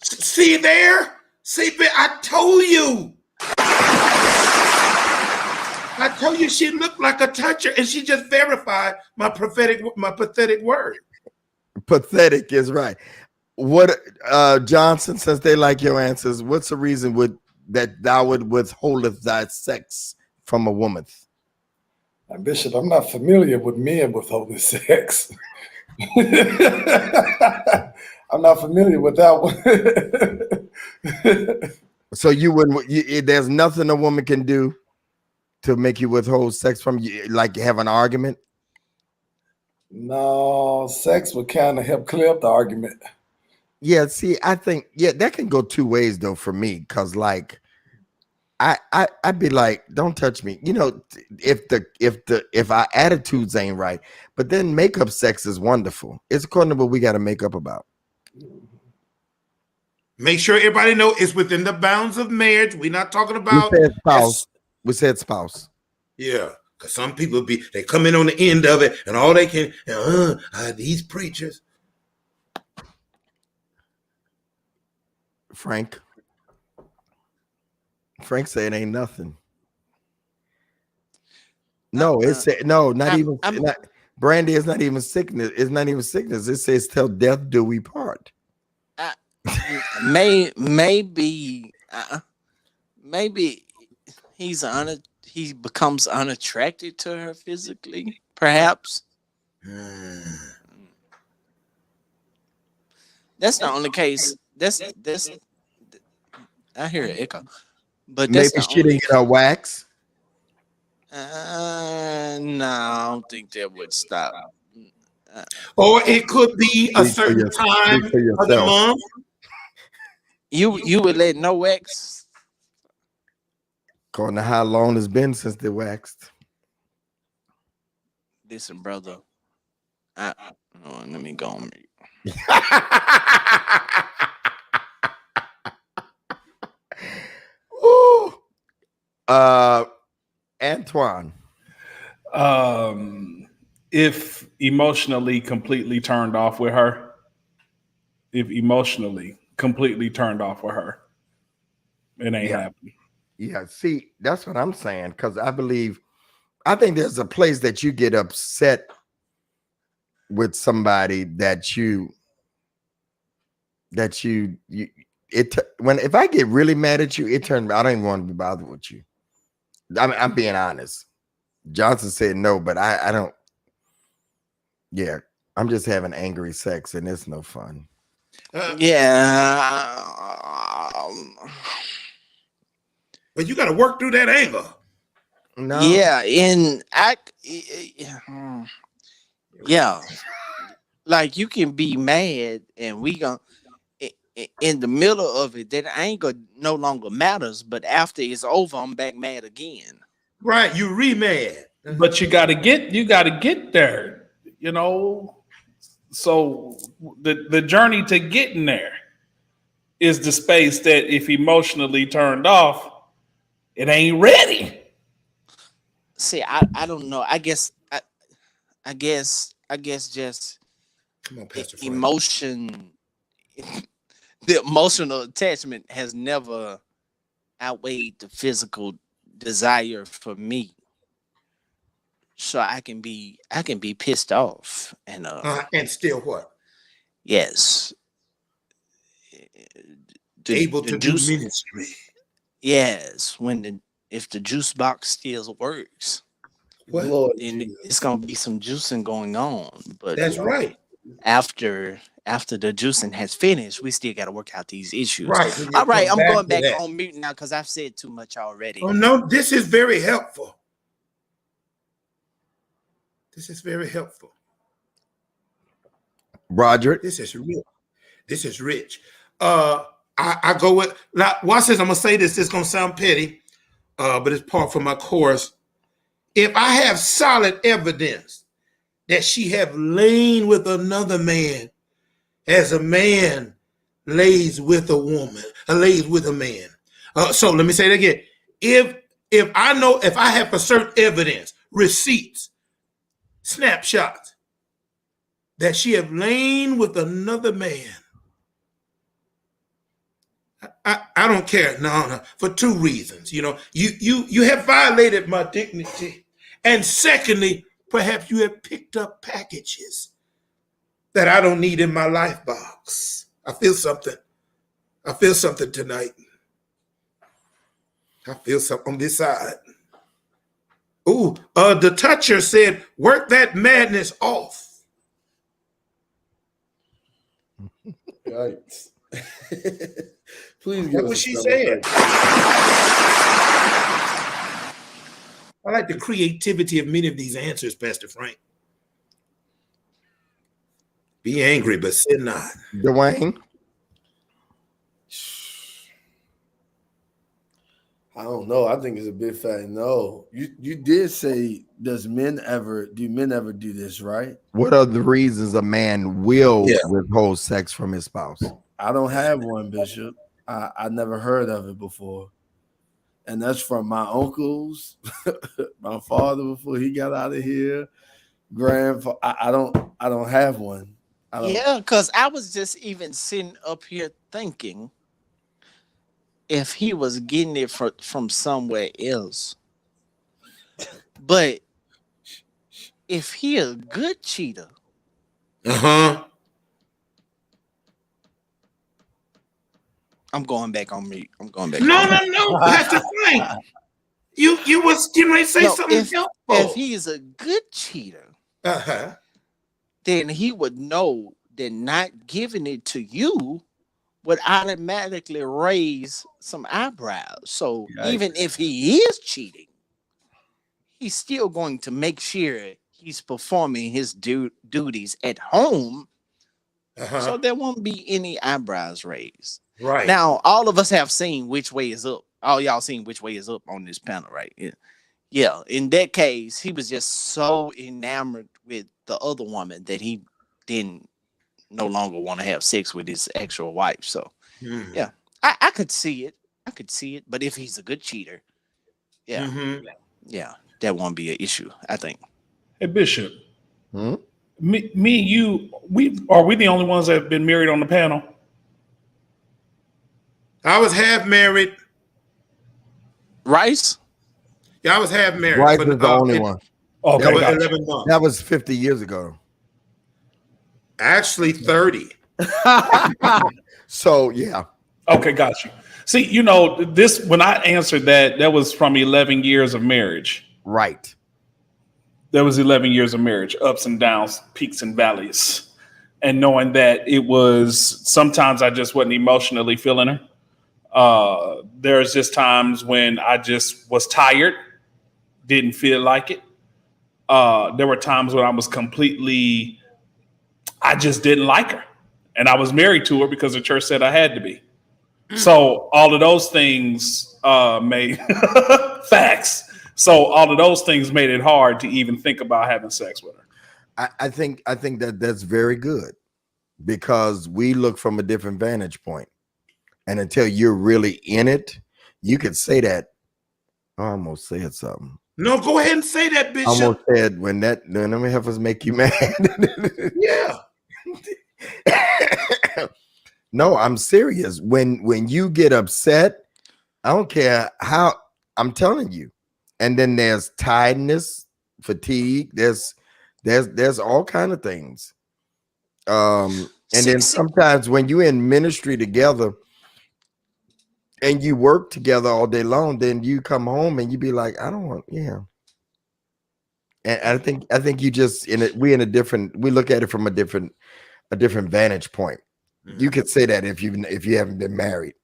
See there? See, I told you. I told you she looked like a toucher, and she just verified my pathetic word. Pathetic is right. What, Johnson, since they like your answers, what's the reason that thou would withholdeth thy sex from a woman? Now, Bishop, I'm not familiar with men withholding sex. I'm not familiar with that one. So you wouldn't. There's nothing a woman can do to make you withhold sex from you, like have an argument. No, sex would kind of help clear up the argument. Yeah, see, I think that can go two ways though for me, because like I'd be like, don't touch me. You know, if our attitudes ain't right, but then makeup sex is wonderful. It's according to what we got to make up about. Make sure everybody know it's within the bounds of marriage. We're not talking about we said spouse. We said spouse. Yeah, because some people they come in on the end of it, and all they can these preachers. Frank said it ain't nothing. No, it said no, Brandy is not even sickness. It's not even sickness. It says till death do we part. Maybe he becomes unattracted to her physically, perhaps. That's the only case. That's I hear an echo. But maybe she didn't get her wax. No, I don't think that would stop. Or it could be a certain time of the month. You would let no wax? According to how long it's been since they waxed. Listen, brother. Let me go on mute. Ooh. Antoine. If emotionally completely turned off with her, it ain't happening. Yeah, see, that's what I'm saying, because I think there's a place that you get upset with somebody if I get really mad at you, I don't even want to be bothered with you. I'm being honest. Johnson said no, but I don't. Yeah, I'm just having angry sex, and it's no fun. Yeah. But you got to work through that anger. No. Yeah, yeah. Like you can be mad, and we gonna in the middle of it, that anger no longer matters. But after it's over, I'm back mad again. Right, you re-mad. But you gotta get there, you know. So the journey to getting there is the space that if emotionally turned off, it ain't ready. See, I don't know. I guess just Come on, Pastor Frank. emotion the emotional attachment has never outweighed the physical desire for me. So I can be pissed off And still what? yes. Able The to do juice, ministry. yes, if the juice box still works, What? Lord then Jesus. it's gonna be some juicing going on. But That's right. after the juicing has finished, we still got to work out these issues. Right. when you All right, come I'm going to back that. on mute now because I've said too much already. Oh no, this is very helpful. This is very helpful. Roger. This is real. This is rich. I go with now. Watch this. I'm gonna say this. This is gonna sound petty, but it's part from my course. If I have solid evidence that she have lain with another man, as a man lays with a woman, lays with a man. So let me say it again. If I have for certain evidence, receipts, snapshots that she have lain with another man, I don't care. No, for two reasons. You know, you have violated my dignity, and secondly, perhaps you have picked up packages that I don't need in my life box. I feel something. I feel something tonight. I feel something on this side. Ooh, the toucher said, "Work that madness off." Yikes. Please give That's us what a she sound said. effect. I like the creativity of many of these answers, Pastor Frank. Be angry, but sin not. Dwayne. I don't know. I think it's a big fat no. You did say, do men ever do this, right? What are the reasons a man will Yeah. withhold sex from his spouse? I don't have one, Bishop. I never heard of it before. And that's from my uncles, my father before he got out of here, grandfather. I don't have one. Yeah, because I was just even sitting up here thinking if he was getting it from somewhere else. But if he a good cheater, I'm going back on mute. I'm going back. No, Pastor Frank. You might say something helpful. If he is a good cheater, Uh-huh. then he would know that not giving it to you would automatically raise some eyebrows. So even if he is cheating, he's still going to make sure he's performing his duties at home. So there won't be any eyebrows raised. Right. Now, all of us have seen Which Way Is Up. All y'all seen Which Way Is Up on this panel, right? Yeah. In that case, he was just so enamored with the other woman that he didn't no longer want to have sex with his actual wife. So, yeah, I could see it. I could see it. But if he's a good cheater, yeah, that won't be an issue, I think. Hey, Bishop. Me, you, we the only ones that have been married on the panel? I was half married. Rice? Yeah, I was half married. Rice is the only one. Okay, that was gotcha. 11 months. That was 50 years ago. Actually, 30. So, yeah. Okay, got you. See, this, when I answered that was from 11 years of marriage. Right. There was 11 years of marriage, ups and downs, peaks and valleys. And knowing that it was, sometimes I just wasn't emotionally feeling her. There's just times when I just was tired, didn't feel like it. There were times when I was I just didn't like her. And I was married to her because the church said I had to be. So all of those things made facts. So all of those things made it hard to even think about having sex with her. I think that's very good because we look from a different vantage point. And until you're really in it, you could say that. I almost said something. No, go ahead and say that, Bishop. I almost said let me have us make you mad. Yeah. No, I'm serious. When you get upset, I don't care how, I'm telling you. And then there's tiredness, fatigue. There's all kind of things. And See, then see, sometimes when you're in ministry together and you work together all day long, then you come home and you be like, I don't want, yeah. And I think you just in it. We look at it from a different vantage point. You could say that if you haven't been married.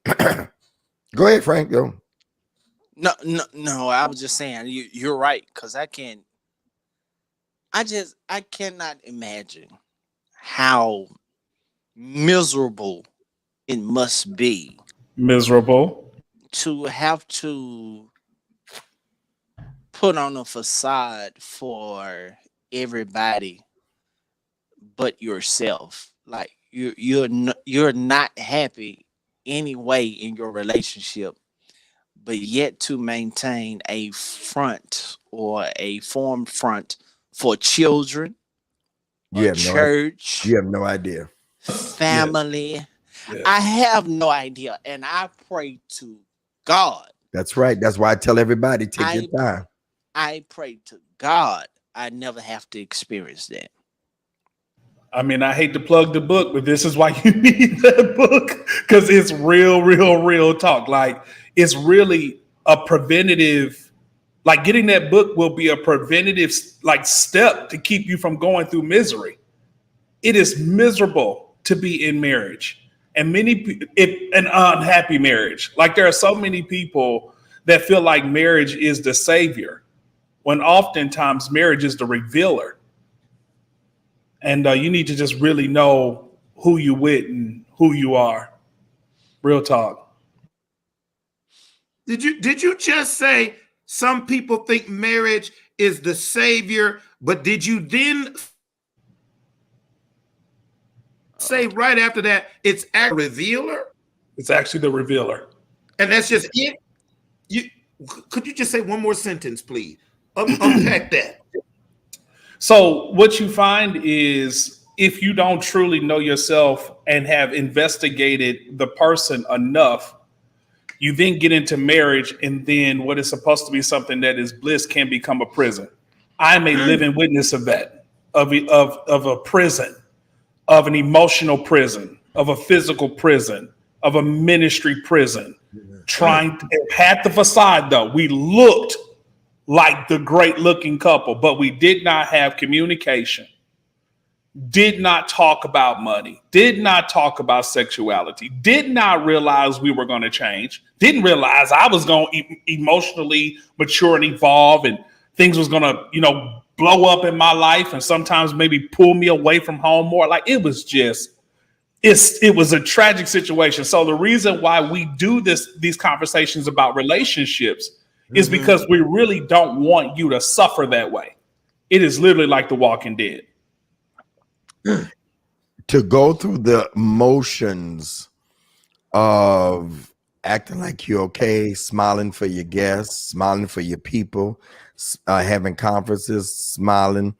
Go ahead, Frank. Go. no, no, no. I was just saying you're right because I can't. I cannot imagine how miserable it must be Miserable. to have to put on a facade for everybody but yourself. Like you're not happy anyway in your relationship, but yet to maintain a front or a form front for children, You a have no idea. church, You have no idea. family. Yes. I have no idea, and I pray to God. That's right. That's why I tell everybody take your I time. I pray to God I never have to experience that. I mean, I hate to plug the book, but this is why you need that book because it's real, real, real talk. Like, it's really a preventative. Like, getting that book will be a preventative like step to keep you from going through misery. It is miserable to be in marriage, and an unhappy marriage. Like, there are so many people that feel like marriage is the savior, when oftentimes marriage is the revealer. And you need to just really know who you with and who you are. Real talk. Did you just say some people think marriage is the savior, but did you then say right after that it's a revealer? It's actually the revealer. And that's just it? You could you just say one more sentence, please? Unpack that. So what you find is, if you don't truly know yourself and have investigated the person enough, you then get into marriage, and then what is supposed to be something that is bliss can become a prison. I'm a living witness of that, of a prison, of an emotional prison, of a physical prison, of a ministry prison. Trying to had the facade though. We looked like the great looking couple, but we did not have communication, did not talk about money, did not talk about sexuality, did not realize we were going to change, didn't realize I was going to emotionally mature and evolve, and things was going to, blow up in my life and sometimes maybe pull me away from home more. Like, it was just, it was a tragic situation. So the reason why we do these conversations about relationships is because we really don't want you to suffer that way. It is literally like The Walking Dead. To go through the motions of acting like you're okay, smiling for your guests, smiling for your people, having conferences, smiling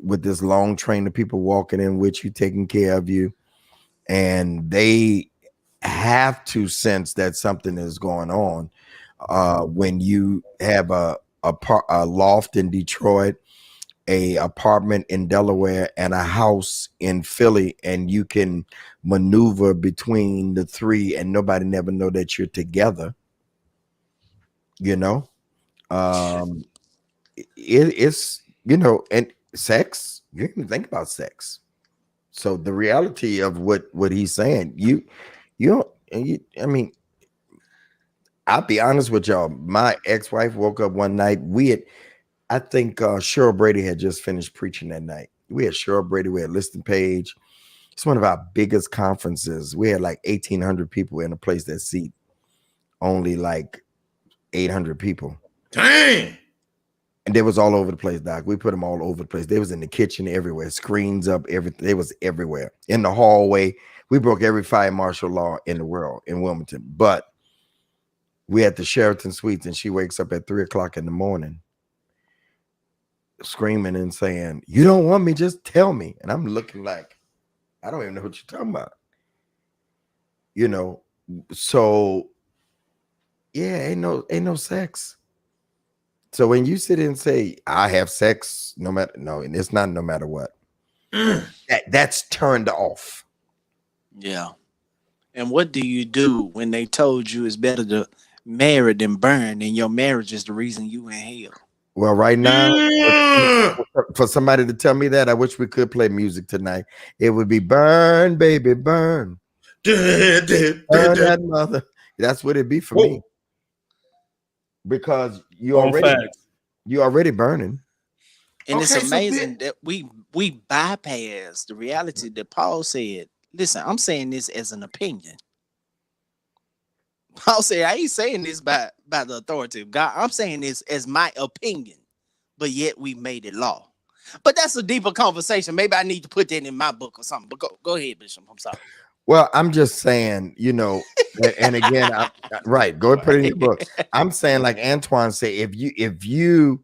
with this long train of people walking in with you, taking care of you, and they have to sense that something is going on. When you have a loft in Detroit, a apartment in Delaware, and a house in Philly, and you can maneuver between the three and nobody never know that you're together, it's and sex, you didn't even think about sex. So the reality of what he's saying, you don't, I mean, I'll be honest with y'all. My ex-wife woke up one night. I think Cheryl Brady had just finished preaching that night. We had Cheryl Brady. We had Liston Page. It's one of our biggest conferences. We had like 1,800 people in a place that seat only like 800 people. Dang. And they was all over the place, Doc. We put them all over the place. They was in the kitchen everywhere, screens up, everything. They was everywhere. In the hallway. We broke every fire martial law in the world in Wilmington. But we had the Sheraton Suites, and she wakes up at 3:00 in the morning screaming and saying, "You don't want me, just tell me." And I'm looking like, I don't even know what you're talking about. You know, so yeah, ain't no sex. So when you sit and say I have sex, and it's not no matter what. That's turned off. Yeah. And what do you do when they told you it's better to marry than burn, and your marriage is the reason you in hell? Well, right now, for somebody to tell me that, I wish we could play music tonight. It would be burn, baby, burn. Burn that mother. That's what it'd be for me. Because you already burning. And it's Okay, so amazing that we bypass the reality that Paul said. Listen, I'm saying this as an opinion. Paul said, I ain't saying this by the authority of God. I'm saying this as my opinion, but yet we made it law. But that's a deeper conversation. Maybe I need to put that in my book or something. But go ahead, Bishop. I'm sorry. Well, I'm just saying, and again, right, go and put it in your book. I'm saying, like Antoine said, if you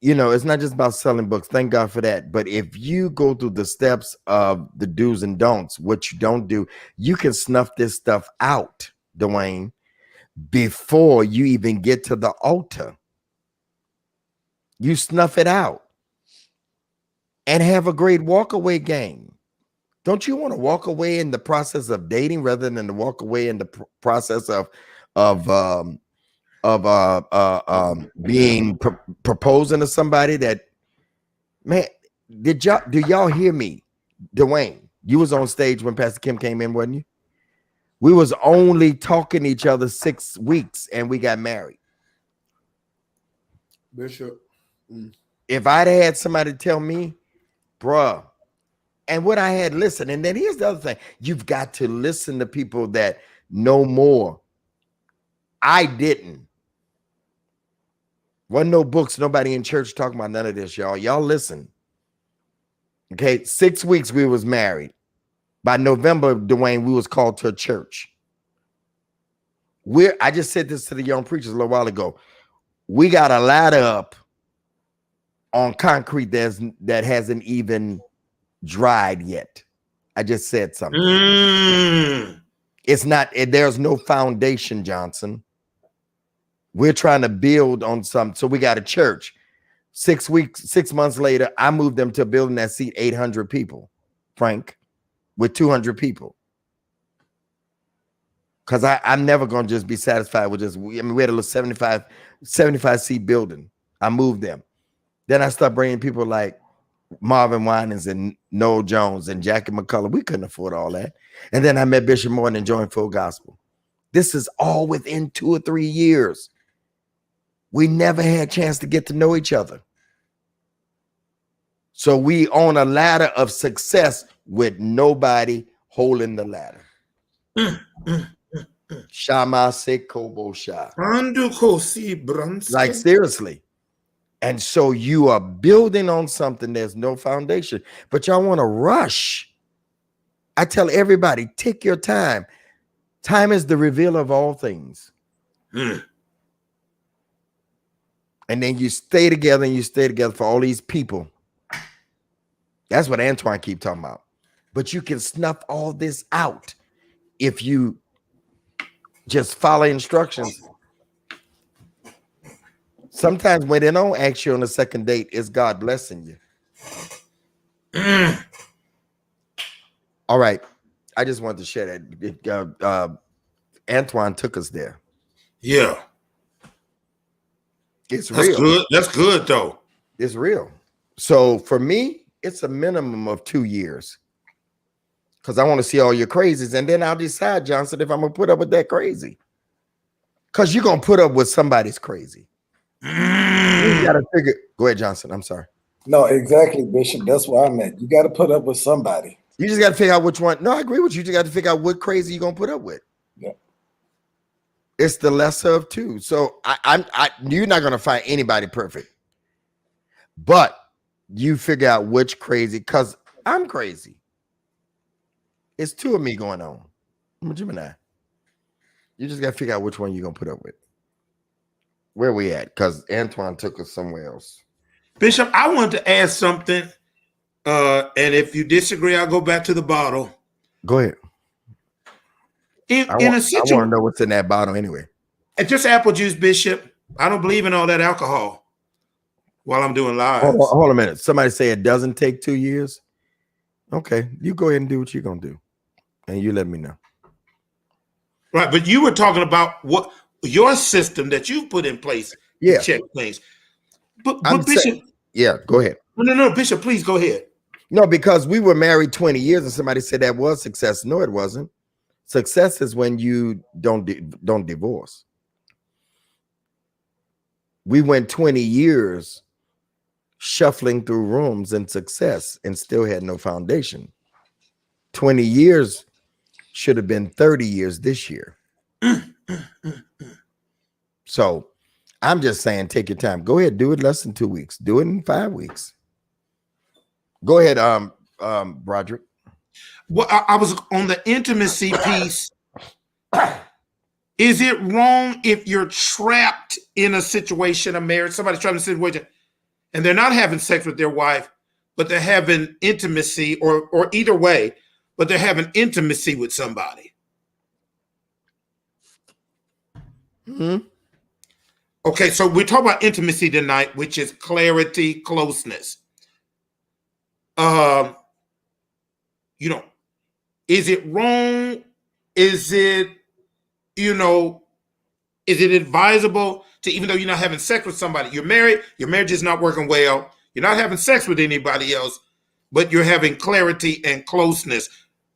it's not just about selling books. Thank God for that. But if you go through the steps of the do's and don'ts, what you don't do, you can snuff this stuff out, Dwayne, before you even get to the altar. You snuff it out and have a great walkaway game. Don't you want to walk away in the process of dating rather than to walk away in the process of being proposing to somebody that, man, do y'all hear me? Dwayne, you was on stage when Pastor Kim came in, wasn't you? We was only talking to each other 6 weeks and we got married. Bishop. If I'd had somebody tell me, bruh, and what I had listened, and then here's the other thing, you've got to listen to people that know more. I didn't. Wasn't no books, nobody in church talking about none of this, y'all. Y'all listen. Okay, 6 weeks we was married. By November, Dwayne, we was called to a church. I just said this to the young preachers a little while ago. We got a ladder up on concrete that hasn't even dried yet. I just said something. It's not, there's no foundation, Johnson. We're trying to build on something. So we got a church. 6 months later, I moved them to a building that seat 800 people, Frank, with 200 people. Because I'm never going to just be satisfied with just, we had a little 75 seat building. I moved them. Then I started bringing people like Marvin Winans and Noel Jones and Jackie McCullough. We couldn't afford all that. And then I met Bishop Morton and joined Full Gospel. This is all within 2 or 3 years. We never had a chance to get to know each other. So we on a ladder of success with nobody holding the ladder. Shama se kobo sha. Like seriously. And so you are building on something there's no foundation, but y'all want to rush. I tell everybody, take your time. Time is the revealer of all things. And then you stay together and you stay together for all these people. That's what Antoine keep talking about. But you can snuff all this out if you just follow instructions. Sometimes when they don't ask you on a second date, it's God blessing you. All right. I just wanted to share that. Antoine took us there. Yeah. That's real. Good. That's good, though. It's real. So for me, it's a minimum of 2 years. Because I want to see all your crazies. And then I'll decide, Johnson, if I'm going to put up with that crazy. Because you're going to put up with somebody's crazy. You got to figure. Go ahead, Johnson. I'm sorry. No, exactly, Bishop. That's what I meant. You got to put up with somebody. You just got to figure out which one. No, I agree with you. You just got to figure out what crazy you're going to put up with. Yeah. It's the lesser of two. So you're not going to find anybody perfect. But you figure out which crazy, because I'm crazy. It's two of me going on. I'm a Gemini. You just got to figure out which one you're going to put up with. Where we at? Because Antoine took us somewhere else. Bishop, I wanted to ask something And if you disagree, I'll go back to the bottle. Go ahead. In a I want to situation, know what's in that bottle anyway. it's just apple juice, Bishop. I don't believe in all that alcohol while I'm doing lives. Hold on a minute. Somebody say it doesn't take 2 years. Okay, you go ahead and do what you're gonna do, and you let me know. Right, but you were talking about what your system that you put in place Yeah. to check things. But I'm Bishop, saying, yeah, go ahead. no, Bishop, please go ahead. No, because we were married 20 years, and somebody said that was success. No, it wasn't. Success is when you don't divorce. We went 20 years shuffling through rooms in success and still had no foundation. 20 years should have been 30 years this year. So I'm just saying, take your time. Go ahead, do it less than 2 weeks. Do it in 5 weeks. Go ahead, Broderick. Well, I was on the intimacy piece. Is it wrong if you're trapped in a situation of marriage? Somebody's trapped in a situation and they're not having sex with their wife, but they're having intimacy, or either way, but they're having intimacy with somebody. Mm-hmm. Okay, so we're talking about intimacy tonight, which is clarity, closeness. Is it wrong? Is it advisable to, even though you're not having sex with somebody, you're married, your marriage is not working well, you're not having sex with anybody else, but you're having clarity and closeness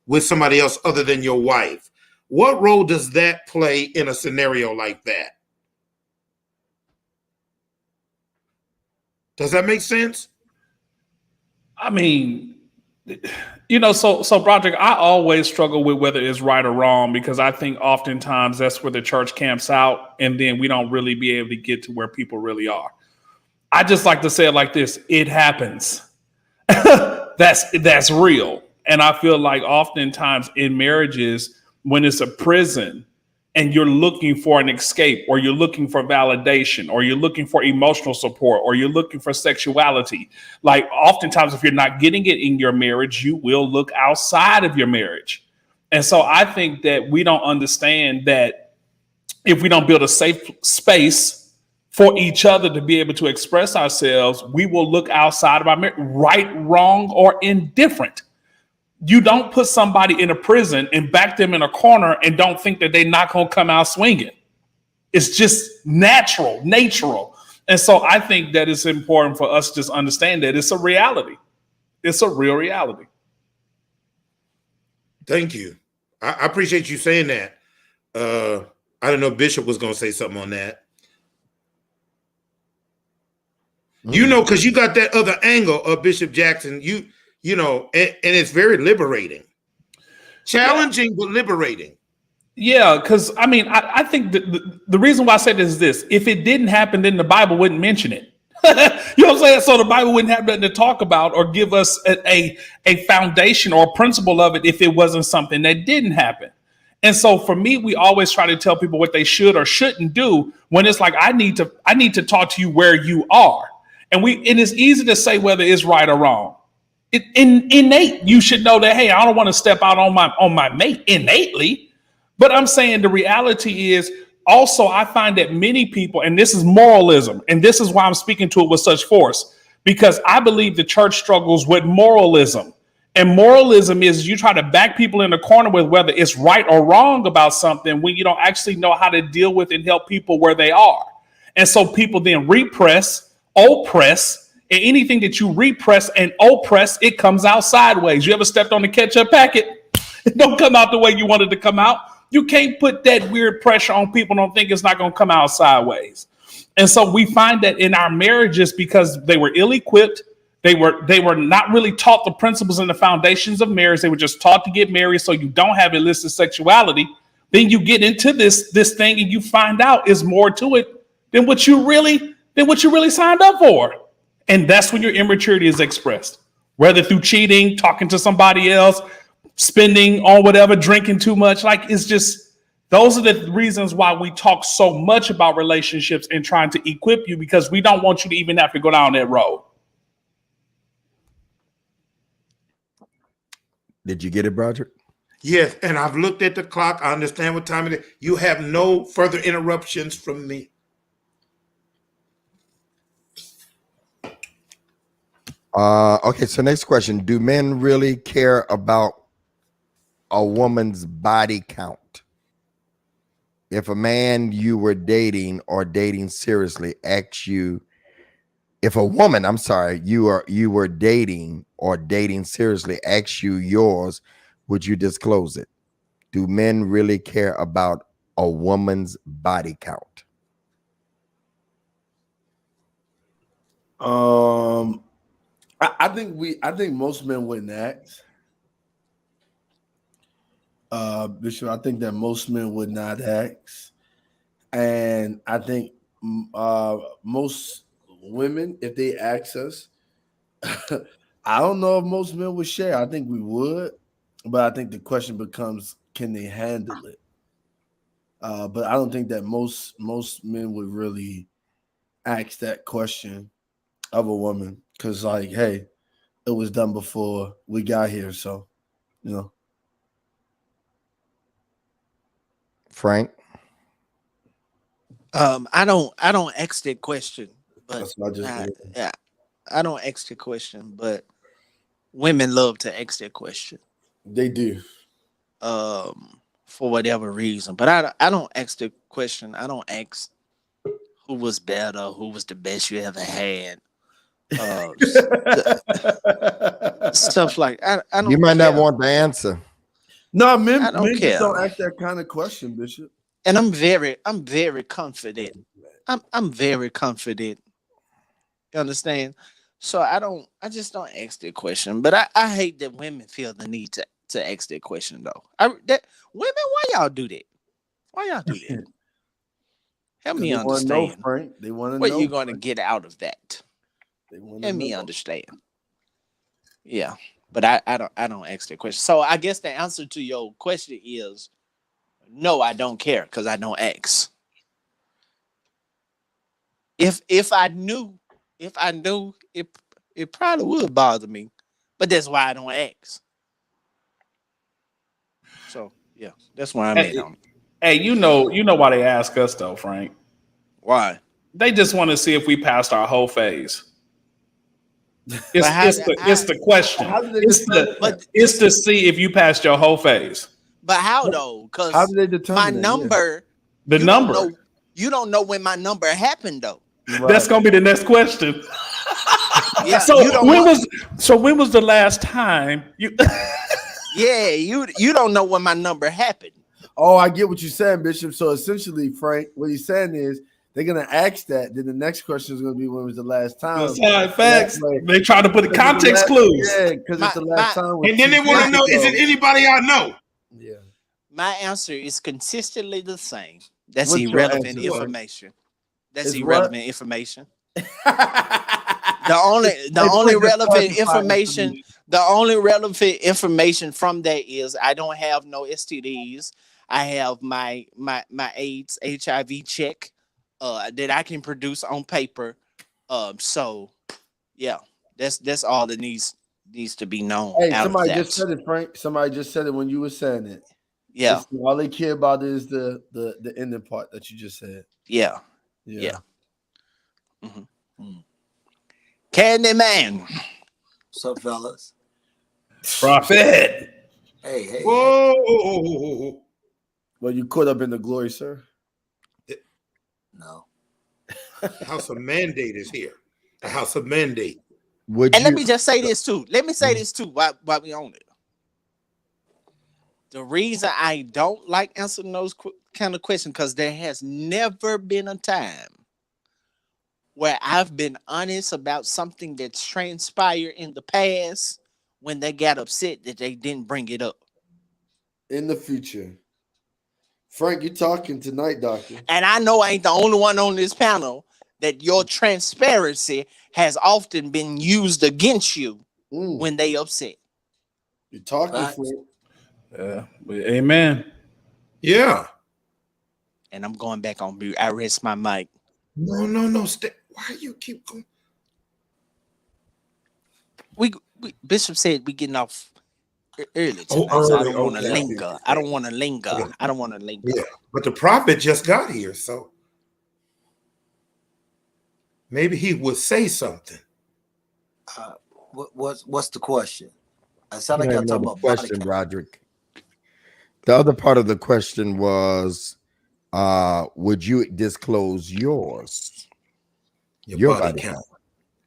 with somebody else other than your wife. What role does that play in a scenario like that? Does that make sense? I mean, so Broderick, I always struggle with whether it's right or wrong, because I think oftentimes that's where the church camps out, and then we don't really be able to get to where people really are. I just like to say it like this: it happens. That's real. And I feel like oftentimes in marriages, when it's a prison and you're looking for an escape, or you're looking for validation, or you're looking for emotional support, or you're looking for sexuality, like oftentimes if you're not getting it in your marriage, you will look outside of your marriage. And so I think that we don't understand that if we don't build a safe space for each other to be able to express ourselves, we will look outside of our marriage, right, wrong, or indifferent. You don't put somebody in a prison and back them in a corner and don't think that they're not going to come out swinging. It's just natural. And so I think that it's important for us to just understand that it's a reality. It's a real reality. Thank you. I appreciate you saying that. I don't know if Bishop was going to say something on that. Because you got that other angle of Bishop Jackson, and it's very liberating. Challenging, but liberating. Yeah, because I think the reason why I say this is this: if it didn't happen, then the Bible wouldn't mention it. You know what I'm saying? So the Bible wouldn't have nothing to talk about or give us a foundation or a principle of it if it wasn't something that didn't happen. And so for me, we always try to tell people what they should or shouldn't do, when it's like, I need to talk to you where you are. And it's easy to say whether it's right or wrong. Innate, you should know that, hey, I don't want to step out on my mate innately. But I'm saying the reality is also, I find that many people, and this is moralism, and this is why I'm speaking to it with such force, because I believe the church struggles with moralism. And moralism is you try to back people in the corner with whether it's right or wrong about something when you don't actually know how to deal with and help people where they are. And so people then repress, oppress, and anything that you repress and oppress, it comes out sideways. You ever stepped on the ketchup packet? It don't come out the way you wanted to come out. You can't put that weird pressure on people. Don't think it's not going to come out sideways. And so we find that in our marriages, because they were ill-equipped, they were not really taught the principles and the foundations of marriage. They were just taught to get married so you don't have illicit sexuality. Then you get into this thing and you find out is more to it than what you really signed up for. And that's when your immaturity is expressed, whether through cheating, talking to somebody else, spending on whatever, drinking too much. Like, it's just, those are the reasons why we talk so much about relationships and trying to equip you, because we don't want you to even have to go down that road. Did you get it, Broderick? Yes, and I've looked at the clock. I understand what time it is. You have no further interruptions from me. Okay, so next question. Do men really care about a woman's body count? If a man you were dating or dating seriously asks you, if a woman, I'm sorry, you were dating or dating seriously asks you yours, would you disclose it? Do men really care about a woman's body count? I think most men wouldn't ask. Bishop, I think that most men would not ask. And I think most women, if they ask us, I don't know if most men would share. I think we would, but I think the question becomes, can they handle it? But I don't think that most men would really ask that question of a woman, because like, hey, it was done before we got here, so you know. Frank? I don't ask that question, but That's what I just did. yeah, I don't ask the question, but women love to ask that question. They do. For whatever reason. But I don't ask the question. I don't ask who was better, who was the best you ever had. Stuff like I don't You might not care. want the answer. No, men I don't just care. don't ask that kind of question, Bishop. And I'm very confident. I'm very confident. You understand? So I just don't ask that question. But I hate that women feel the need to ask that question though. That women, why y'all do that? Why y'all do that? Help me They want to know, understand. Frank. They want to What know. you going to get out of that? They want to Help me know. understand. Yeah, but I don't ask that question. So I guess the answer to your question is no. I don't care because I don't ask. If I knew, it probably would bother me. But that's why I don't ask. So yeah, that's why I'm at Hey, on it. hey, you know why they ask us though, Frank? Why? They just want to see if we passed our whole phase. It's But it's the question. How do they It's determine the that? it's to see if you passed your whole phase. but how though? How Because do they my determine that? number, The you don't number. know. You don't know when my number happened though. Yeah. That's Right. gonna be the next question. Yeah, So you don't know. when was the last time you? Yeah, you don't know when my number happened. Oh, I get what you're saying, Bishop. So essentially, Frank, what he's saying is they're gonna ask that. Then the next question is gonna be, when was the last time? That's how it facts. That way- They try to put the context clues. Yeah, because My it's the last time. And then they want to know, is it anybody I know? Yeah. my answer is consistently the same. That's What's your irrelevant answer, Frank? information. That's It's irrelevant what? information. The The only relevant information, the only relevant information from that is I don't have no STDs. I have my AIDS HIV check that I can produce on paper. So yeah, that's all that needs to be known Hey, out of somebody that. just said it, Frank. Somebody just said it when you were saying it. Yeah, All they care about is the ending part that you just said. yeah, Yeah. yeah. Candyman. What's up, fellas? Prophet. Hey. Whoa. Well, you caught up in the glory, sir. No. House of Mandate is here. The House of Mandate. Would And you? let me just say this too. While we on it. The reason I don't like answering those kind of questions, because there has never been a time where I've been honest about something that's transpired in the past when they got upset that they didn't bring it up. In the future. Frank, you talking tonight, doctor. And I know I ain't the only one on this panel that your transparency has often been used against you when they upset. You're talking, Facts. Frank. Amen. Yeah. And I'm going back on mute. I rest my mic. No. Why you keep going? We Bishop said we getting off early Oh, tonight, so I early. don't want to Okay, I see what linger. you're I saying. don't want to linger. Okay. I don't want to linger. Yeah, but the prophet just got here, so maybe he would say something. What's the question? I sound You like don't y'all even know talking the about body question, count. Roderick. The other part of the question was, would you disclose yours? Your Your body body count. count.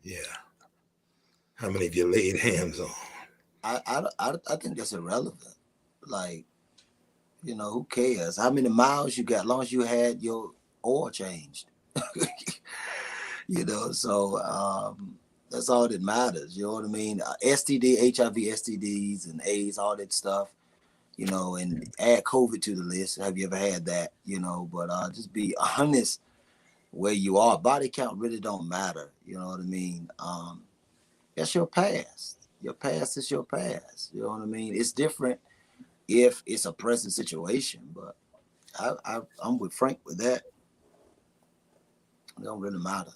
Yeah. How many of you laid hands on? I think that's irrelevant. Like, who cares? How many miles you got? As long as you had your oil changed. So that's all that matters. You know what I mean? STD, HIV, STDs, and AIDS, all that stuff. And add COVID to the list. Have you ever had that? But just be honest where you are. Body count really don't matter. You know what I mean? That's your past. Your past is your past. You know what I mean? It's different if it's a present situation, but I'm with Frank with that. It don't really matter.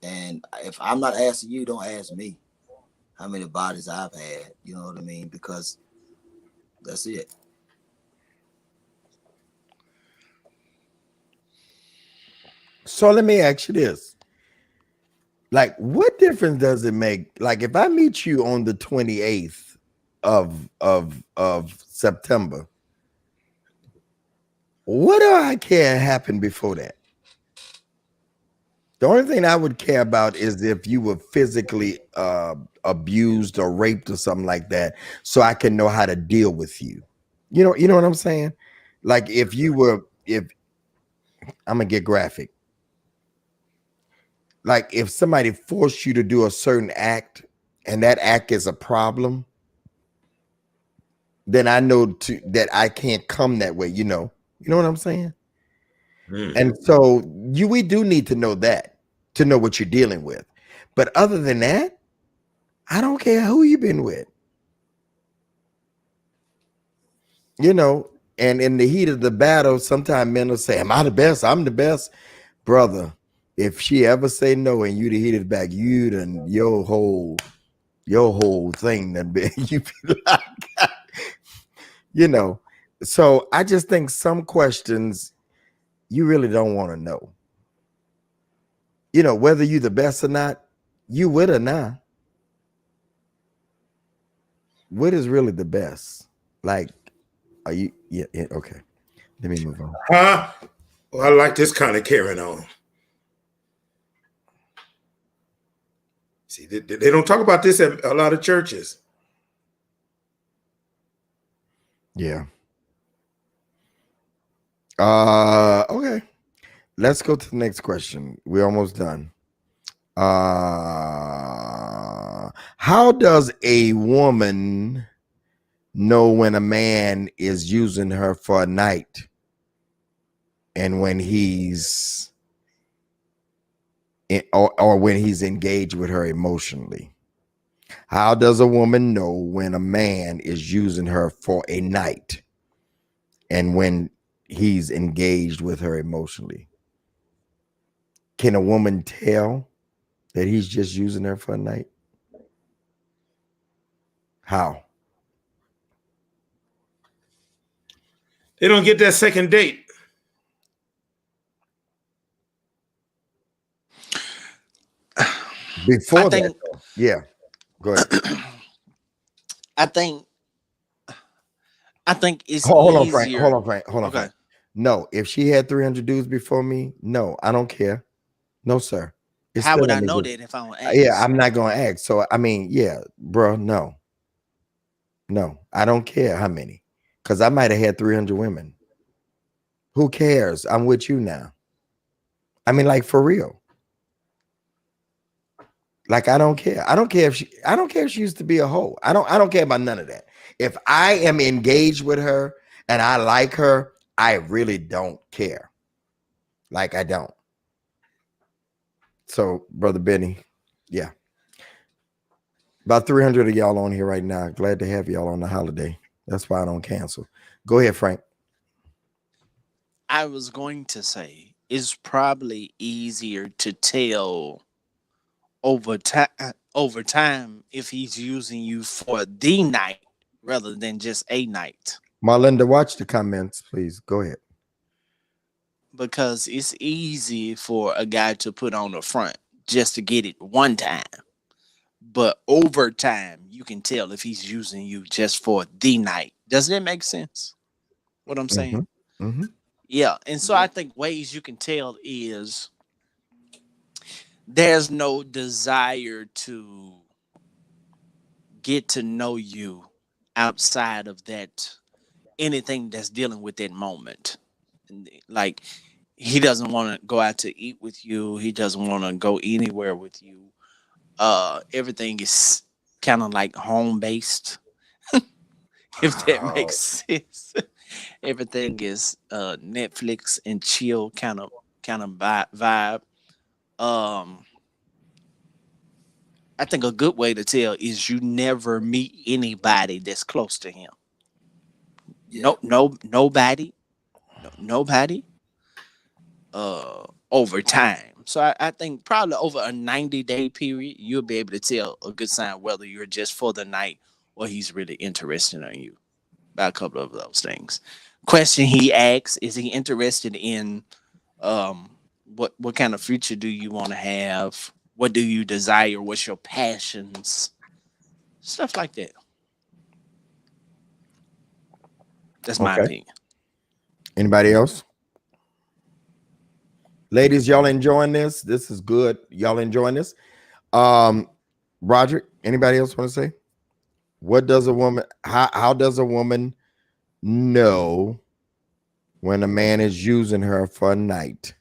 And if I'm not asking you, don't ask me how many bodies I've had. You know what I mean? Because that's it. So let me ask you this. Like, what difference does it make? Like, if I meet you on the 28th of September, what do I care happen before that? The only thing I would care about is if you were physically abused or raped or something like that, so I can know how to deal with you. You know what I'm saying? Like if I'm gonna get graphic, like if somebody forced you to do a certain act and that act is a problem, then I know that I can't come that way. You know what I'm saying? And so we do need to know that to know what you're dealing with. But other than that, I don't care who you've been with. And in the heat of the battle, sometimes men will say, "Am I the best? I'm the best." Brother, if she ever say no and you the heat of the back, you done your whole thing that be you be like, you know. So I just think some questions you really don't want to know. Whether you the best or not, you with or not. What is really the best? Like, are you yeah, okay. Let me move on. Huh? Well, I like this kind of carrying on. See, they don't talk about this at a lot of churches. Yeah. Okay. Let's go to the next question. We're almost done. How does a woman know when a man is using her for a night and when he's or when he's engaged with her emotionally? How does a woman know when a man is using her for a night and when he's engaged with her emotionally? Can a woman tell that he's just using her for a night? How? They don't get that second date. Before I that, think though. Yeah. Go ahead. I think it's Hold on, Frank. Hold easier. on, Frank. Hold on, Okay. Frank. No, if she had 300 dudes before me, no, I don't care. No, sir. It's How still would not I know good. that if I don't Yeah, ask? I'm not going to ask. So, I mean, yeah, bro, no, I don't care how many because I might have had 300 women. Who cares? I'm with you now. I mean, like, for real. Like, I don't care. I don't care if she used to be a hoe. I don't care about none of that. If I am engaged with her and I like her, I really don't care. Like, I don't. So, Brother Benny, yeah. About 300 of y'all on here right now. Glad to have y'all on the holiday. That's why I don't cancel. Go ahead, Frank. I was going to say it's probably easier to tell over time if he's using you for the night rather than just a night. Marlinda, watch the comments, please. Go ahead. Because it's easy for a guy to put on the front just to get it one time. But over time, you can tell if he's using you just for the night. Does that make sense? What I'm Mm-hmm. saying? Mm-hmm. Yeah. And so I think ways you can tell is there's no desire to get to know you outside of that anything that's dealing with that moment. Like he doesn't want to go out to eat with you. He doesn't want to go anywhere with you. Everything is kind of like home based, if that makes sense. Everything is Netflix and chill kind of vibe. Um, I think a good way to tell is you never meet anybody that's close to him. Yeah. Nobody, nobody. Over time. So I think probably over a 90-day period, you'll be able to tell a good sign whether you're just for the night or he's really interested in you by a couple of those things. Question he asks, is he interested in what kind of future do you want to have? What do you desire? What's your passions? Stuff like that. That's my Okay. opinion. Anybody else? Ladies, y'all enjoying this? This is good. Y'all enjoying this? Roderick, anybody else want to say? What does a woman, how does a woman know when a man is using her for a night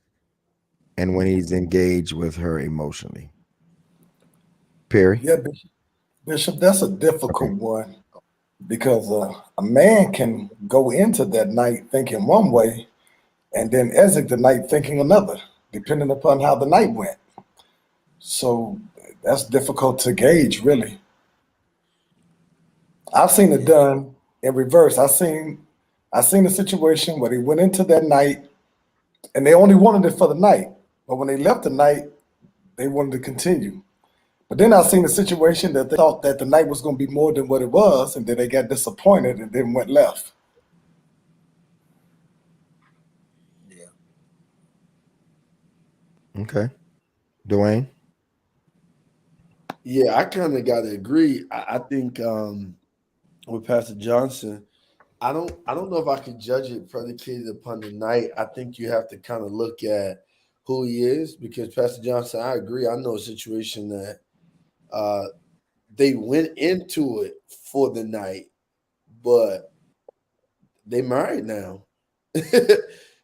and when he's engaged with her emotionally? Perry? Yeah, Bishop, that's a difficult one because a man can go into that night thinking one way and then exit the night thinking another, depending upon how the night went. So that's difficult to gauge, really. I've seen it done in reverse. I seen a situation where they went into that night and they only wanted it for the night, but when they left the night, they wanted to continue. But then I seen a situation that they thought that the night was going to be more than what it was, and then they got disappointed and then went left. Yeah. Okay. Dwayne? Yeah, I kind of got to agree. I think with Pastor Johnson, I don't know if I could judge it predicated upon the night. I think you have to kind of look at who he is because Pastor Johnson, I agree. I know a situation that uh, they went into it for the night, but they married now.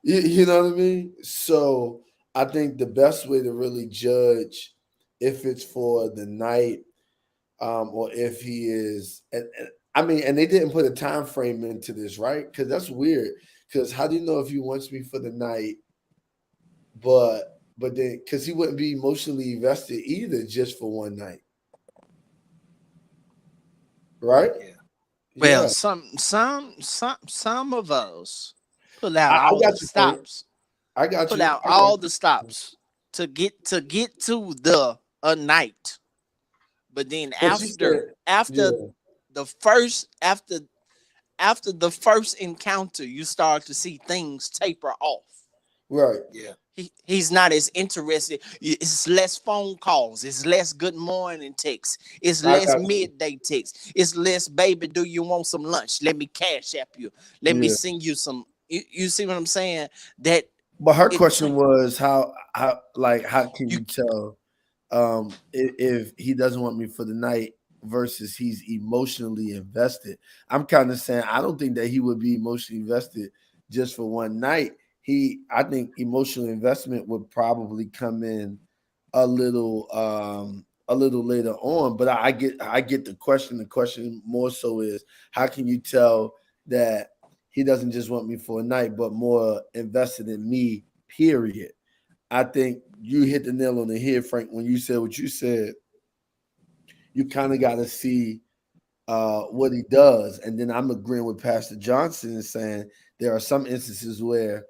You know what I mean? So I think the best way to really judge if it's for the night or if he is, and I mean, and they didn't put a time frame into this, right? Because that's weird. Because how do you know if he wants me for the night, but then because he wouldn't be emotionally invested either, just for one night, right? Yeah. Well, Yeah, some of us pull out I all got the you, Frank. stops, I got pull you. out I got all the stops to get to the a night. But then because she said, after yeah, the first after the first encounter, you start to see things taper off. right. Yeah. He's not as interested. It's less phone calls. It's less good morning texts. It's I less got you. midday texts. It's less, baby, do you want some lunch? Let me cash app you. Let me Yeah. send you some. You see what I'm saying? That But her it question was how can you you tell if he doesn't want me for the night versus he's emotionally invested. I'm kind of saying I don't think that he would be emotionally invested just for one night. I think emotional investment would probably come in a little later on. But I get the question. The question more so is how can you tell that he doesn't just want me for a night, but more invested in me, period. I think you hit the nail on the head, Frank, when you said what you said. You kind of got to see what he does. And then I'm agreeing with Pastor Johnson and saying there are some instances where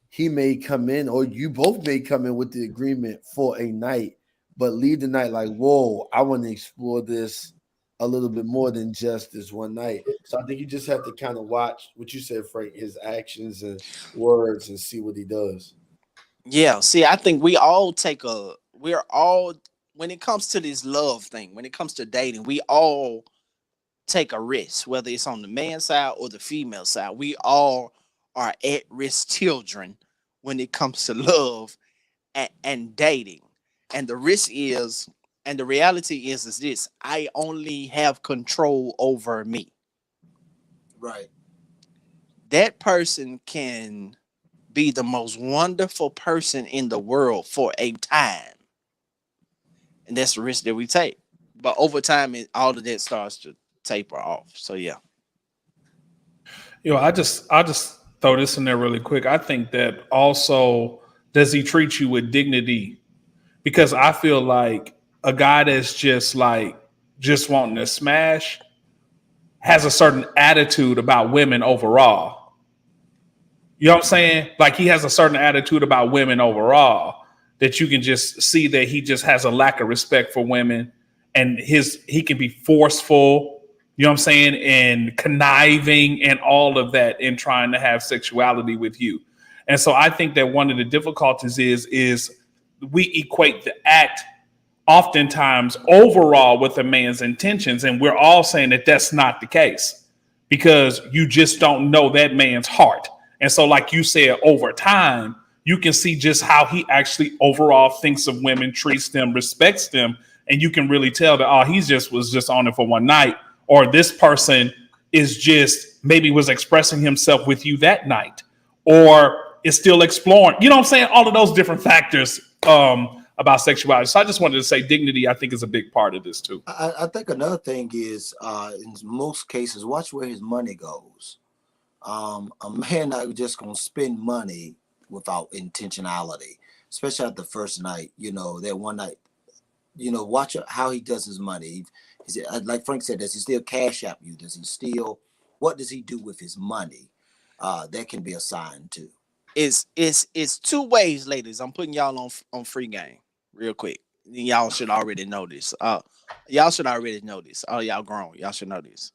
he may come in, or you both may come in with the agreement for a night, but leave the night like, whoa, I want to explore this a little bit more than just this one night. So I think you just have to kind of watch what you said, Frank, his actions and words, and see what he does. Yeah, see, I think we're all, when it comes to this love thing, when it comes to dating, we all take a risk, whether it's on the man side or the female side. We all are at risk children when it comes to love and dating. And the risk is, and the reality is this: I only have control over me. Right. That person can be the most wonderful person in the world for a time, and that's the risk that we take. But over time, all of that starts to taper off. So yeah. I just throw this in there really quick. I think that also, does he treat you with dignity? Because I feel like a guy that's just wanting to smash has a certain attitude about women overall. You know what I'm saying? Like, he has a certain attitude about women overall that you can just see that he just has a lack of respect for women, and he can be forceful, you know what I'm saying, and conniving and all of that in trying to have sexuality with you. And so I think that one of the difficulties is we equate the act oftentimes overall with a man's intentions, and we're all saying that that's not the case because you just don't know that man's heart. And so, like you said, over time, you can see just how he actually overall thinks of women, treats them, respects them, and you can really tell that, oh, was just on it for one night, or this person is just maybe was expressing himself with you that night, or is still exploring. You know what I'm saying? All of those different factors about sexuality. So I just wanted to say dignity, I think, is a big part of this too. I think another thing is, in most cases, watch where his money goes. A man not just gonna spend money without intentionality, especially at the first night. You know, that one night. You know, watch how he does his money. Is it, like Frank said, does he still cash out you? Does he still? What does he do with his money? That can be a sign too. It's two ways, ladies. I'm putting y'all on free game real quick. Y'all should already know this. Y'all should already know this. Oh, y'all grown. Y'all should know this.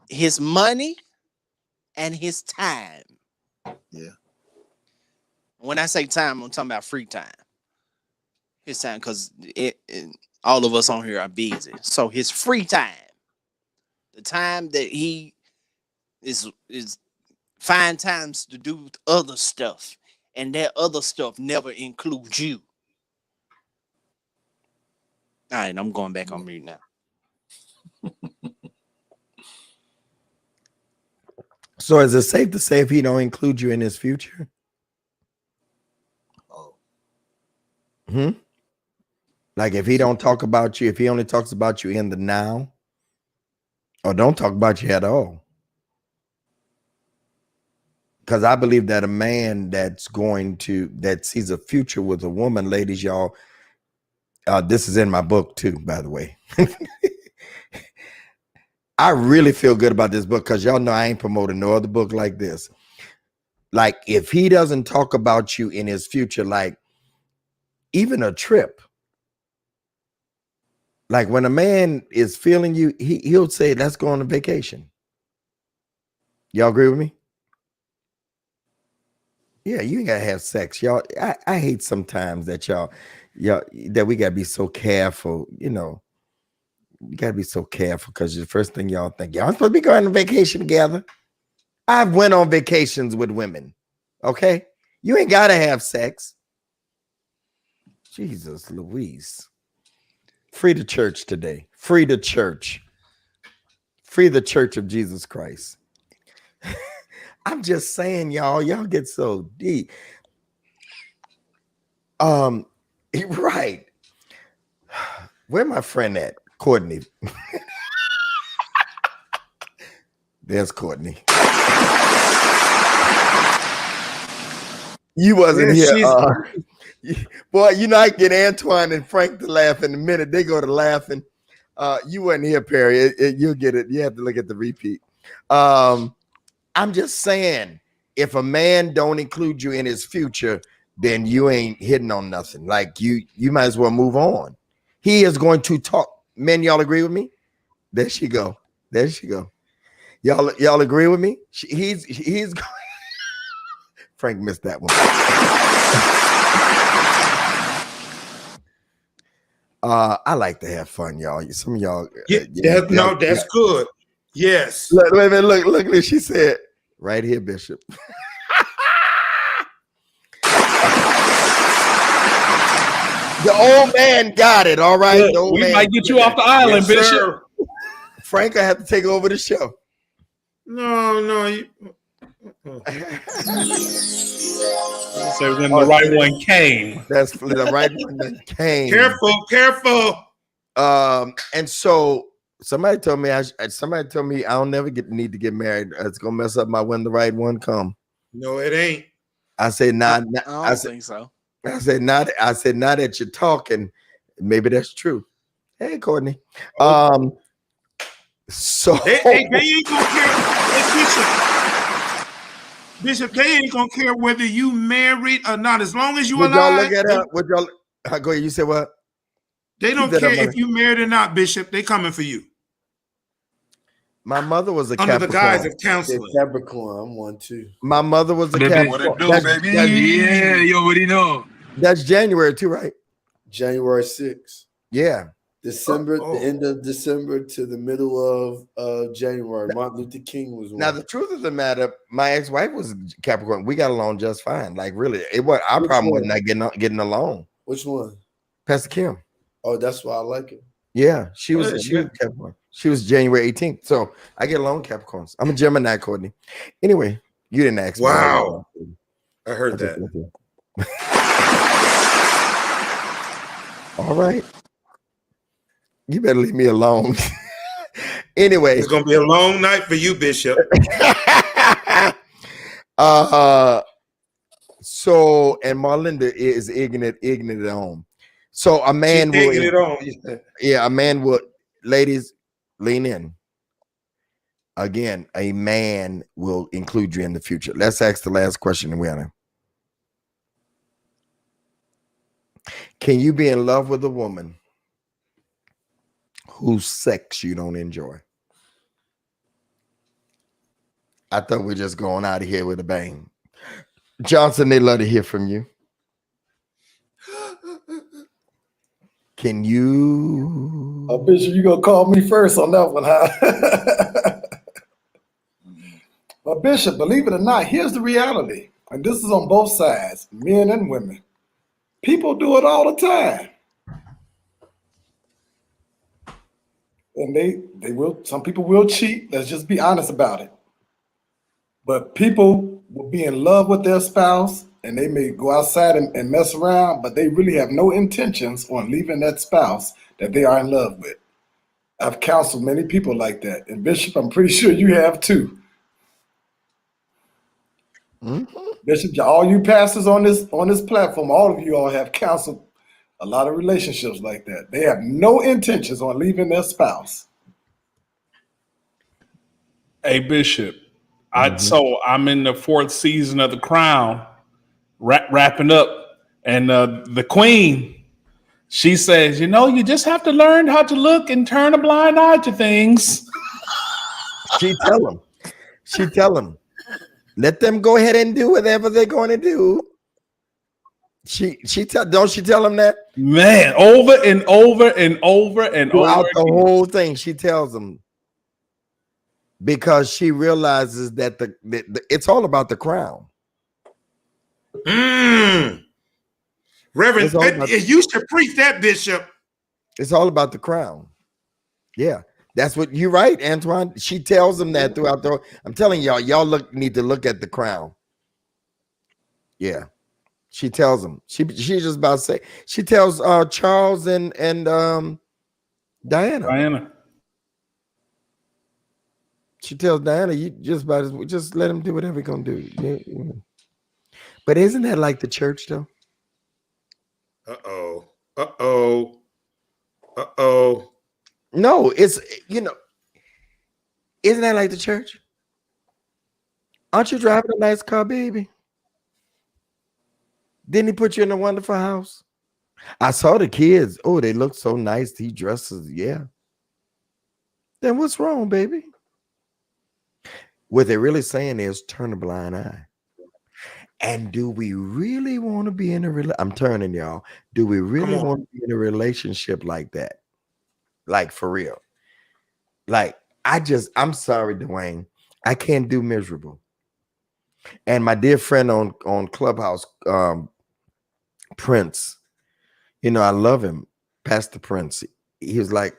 His money and his time. Yeah. When I say time, I'm talking about free time. His time, because all of us on here are busy. So his free time, the time that he is find times to do other stuff, and that other stuff never includes you. All right, I'm going back on mute now. So is it safe to say if he don't include you in his future? Oh. Like if he don't talk about you, if he only talks about you in the now, or don't talk about you at all. Because I believe that a man that sees a future with a woman, ladies, y'all, this is in my book too, by the way. I really feel good about this book because y'all know I ain't promoting no other book like this. Like if he doesn't talk about you in his future, like even a trip, like when a man is feeling you, he'll say, let's go on a vacation. Y'all agree with me? Yeah, you ain't gotta have sex, y'all. I hate sometimes that y'all that we gotta be so careful, you know. You gotta be so careful because the first thing y'all think, y'all supposed to be going on vacation together. I've went on vacations with women. Okay, you ain't gotta have sex. Jesus Louise. Free the church today. Free the church. Free the church of Jesus Christ. I'm just saying, y'all get so deep. Right. Where my friend at? Courtney. There's Courtney. You wasn't here. Boy, you know I get Antoine and Frank to laugh in a minute. They go to laughing. You wasn't here, Perry. You'll get it. You have to look at the repeat. I'm just saying, if a man don't include you in his future, then you ain't hitting on nothing. Like you might as well move on. He is going to talk. Men, y'all agree with me? There she go. There she go. Y'all agree with me? He's Frank missed that one. I like to have fun, y'all. Some of y'all. That's good. Yes. Look. She said, "Right here, Bishop." The old man got it. All right. Look, we might get you off the island, Yes, Bishop. sir. Frank, I have to take over the show. No. So when the right one came. That's the right one that came. Careful. And so somebody told me I don't never need to get married. It's gonna mess up my when the right one come. No, it ain't. I said nah. I don't think so. I said not. I said now that you're talking, maybe that's true. Hey, Courtney. So they ain't gonna care. Hey, Bishop, they ain't gonna care whether you married or not, as long as you would y'all alive. look at that? Would y'all go ahead? You said what? They don't care if you married or not, Bishop. They coming for you. My mother was a under Capricorn. the guise of counseling. Capricorn, I'm one too. My mother was a Capricorn. What it do, baby? Yeah, you already know. That's January too, right? January 6th. Yeah. December, the end of December to the middle of January. Martin Luther King was one. Now, the truth of the matter, my ex-wife was Capricorn. We got along just fine. Like, really, it was our problem was not getting along. Which one? Pastor Kim. Oh, that's why I like it. Yeah, she was Capricorn. She was January 18th. So I get along with Capricorns. I'm a Gemini, Courtney. Anyway, you didn't ask me. Wow. I heard that. All right. You better leave me alone. Anyway. It's gonna be a long night for you, Bishop. So and Marlinda is ignorant at home. So a man will a man will, ladies, lean in. Again, a man will include you in the future. Let's ask the last question, Rihanna. Can you be in love with a woman whose sex you don't enjoy? I thought we are just going out of here with a bang. Johnson, they love to hear from you. Can you? Bishop, you gonna call me first on that one, huh? But Bishop, believe it or not, here's the reality, and this is on both sides, men and women. People do it all the time. And they will, some people will cheat. Let's just be honest about it. But people will be in love with their spouse and they may go outside and mess around, but they really have no intentions on leaving that spouse that they are in love with. I've counseled many people like that. And Bishop, I'm pretty sure you have too. Mm-hmm. Bishop, all you pastors on this platform, all of you all have counseled a lot of relationships like that. They have no intentions on leaving their spouse. Hey, Bishop, so I'm in the 4th season of The Crown, wrapping up, and the Queen, she says, you just have to learn how to look and turn a blind eye to things. She tell them, let them go ahead and do whatever they're going to do. Don't she tell them that? Man, over and over and over and throughout over the again. whole thing, she tells them, because she realizes that it's all about the crown. Reverend, you should preach that, Bishop. It's all about the crown. Yeah, that's what you're right, Antoine. She tells them that throughout the. I'm telling y'all need to look at the crown. Yeah, she tells them. She just about to say. She tells Charles and Diana. She tells Diana, you just let him do whatever he's gonna do. Yeah. But isn't that like the church though? No, it's isn't that like the church? Aren't you driving a nice car, baby? Didn't he put you in a wonderful house? I saw the kids. Oh, they look so nice. He dresses, yeah. then what's wrong, baby? What they're really saying is turn a blind eye. And do we really want to be in a I'm turning, y'all. Do we Come really on. want to be in a relationship like that? Like for real? Like I'm sorry, Dwayne. I can't do miserable. And my dear friend on Clubhouse, Prince, I love him, Pastor Prince. He was like,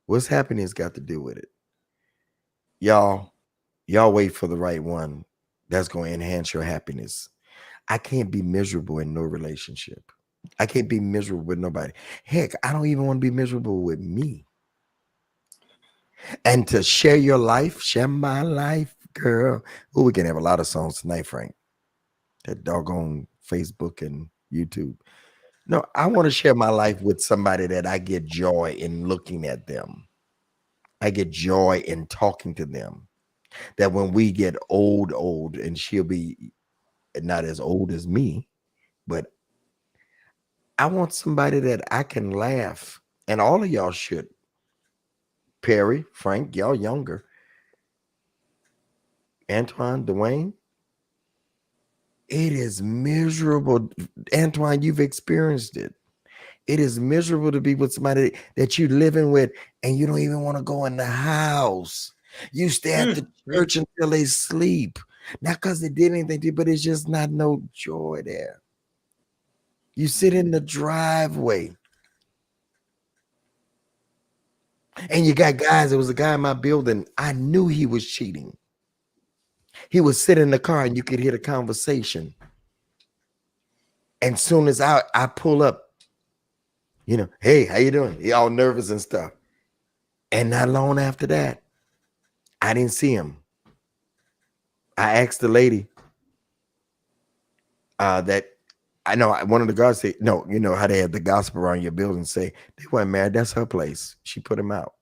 "What's happening has got to do with it, y'all. Y'all wait for the right one that's going to enhance your happiness. I can't be miserable in no relationship. I can't be miserable with nobody. Heck, I don't even want to be miserable with me. And to share your life, share my life, girl. Oh, we can have a lot of songs tonight, Frank. That doggone Facebook and YouTube. No, I want to share my life with somebody that I get joy in looking at them. I get joy in talking to them. That when we get old, and she'll be not as old as me, but I want somebody that I can laugh. And all of y'all should. Perry, Frank, y'all younger. Antoine, Dwayne. It is miserable. Antoine, you've experienced it. It is miserable to be with somebody that you're living with and you don't even want to go in the house. You stay at the church until they sleep. Not because they did anything to you, but it's just not no joy there. You sit in the driveway. And you got guys, there was a guy in my building, I knew he was cheating. He would sit in the car and you could hear the conversation. And soon as I pull up, hey, how you doing? He all nervous and stuff. And not long after that, I didn't see him. I asked the lady that I know one of the guards said, no, you know how they had the gossip around your building say they weren't married. That's her place. She put him out.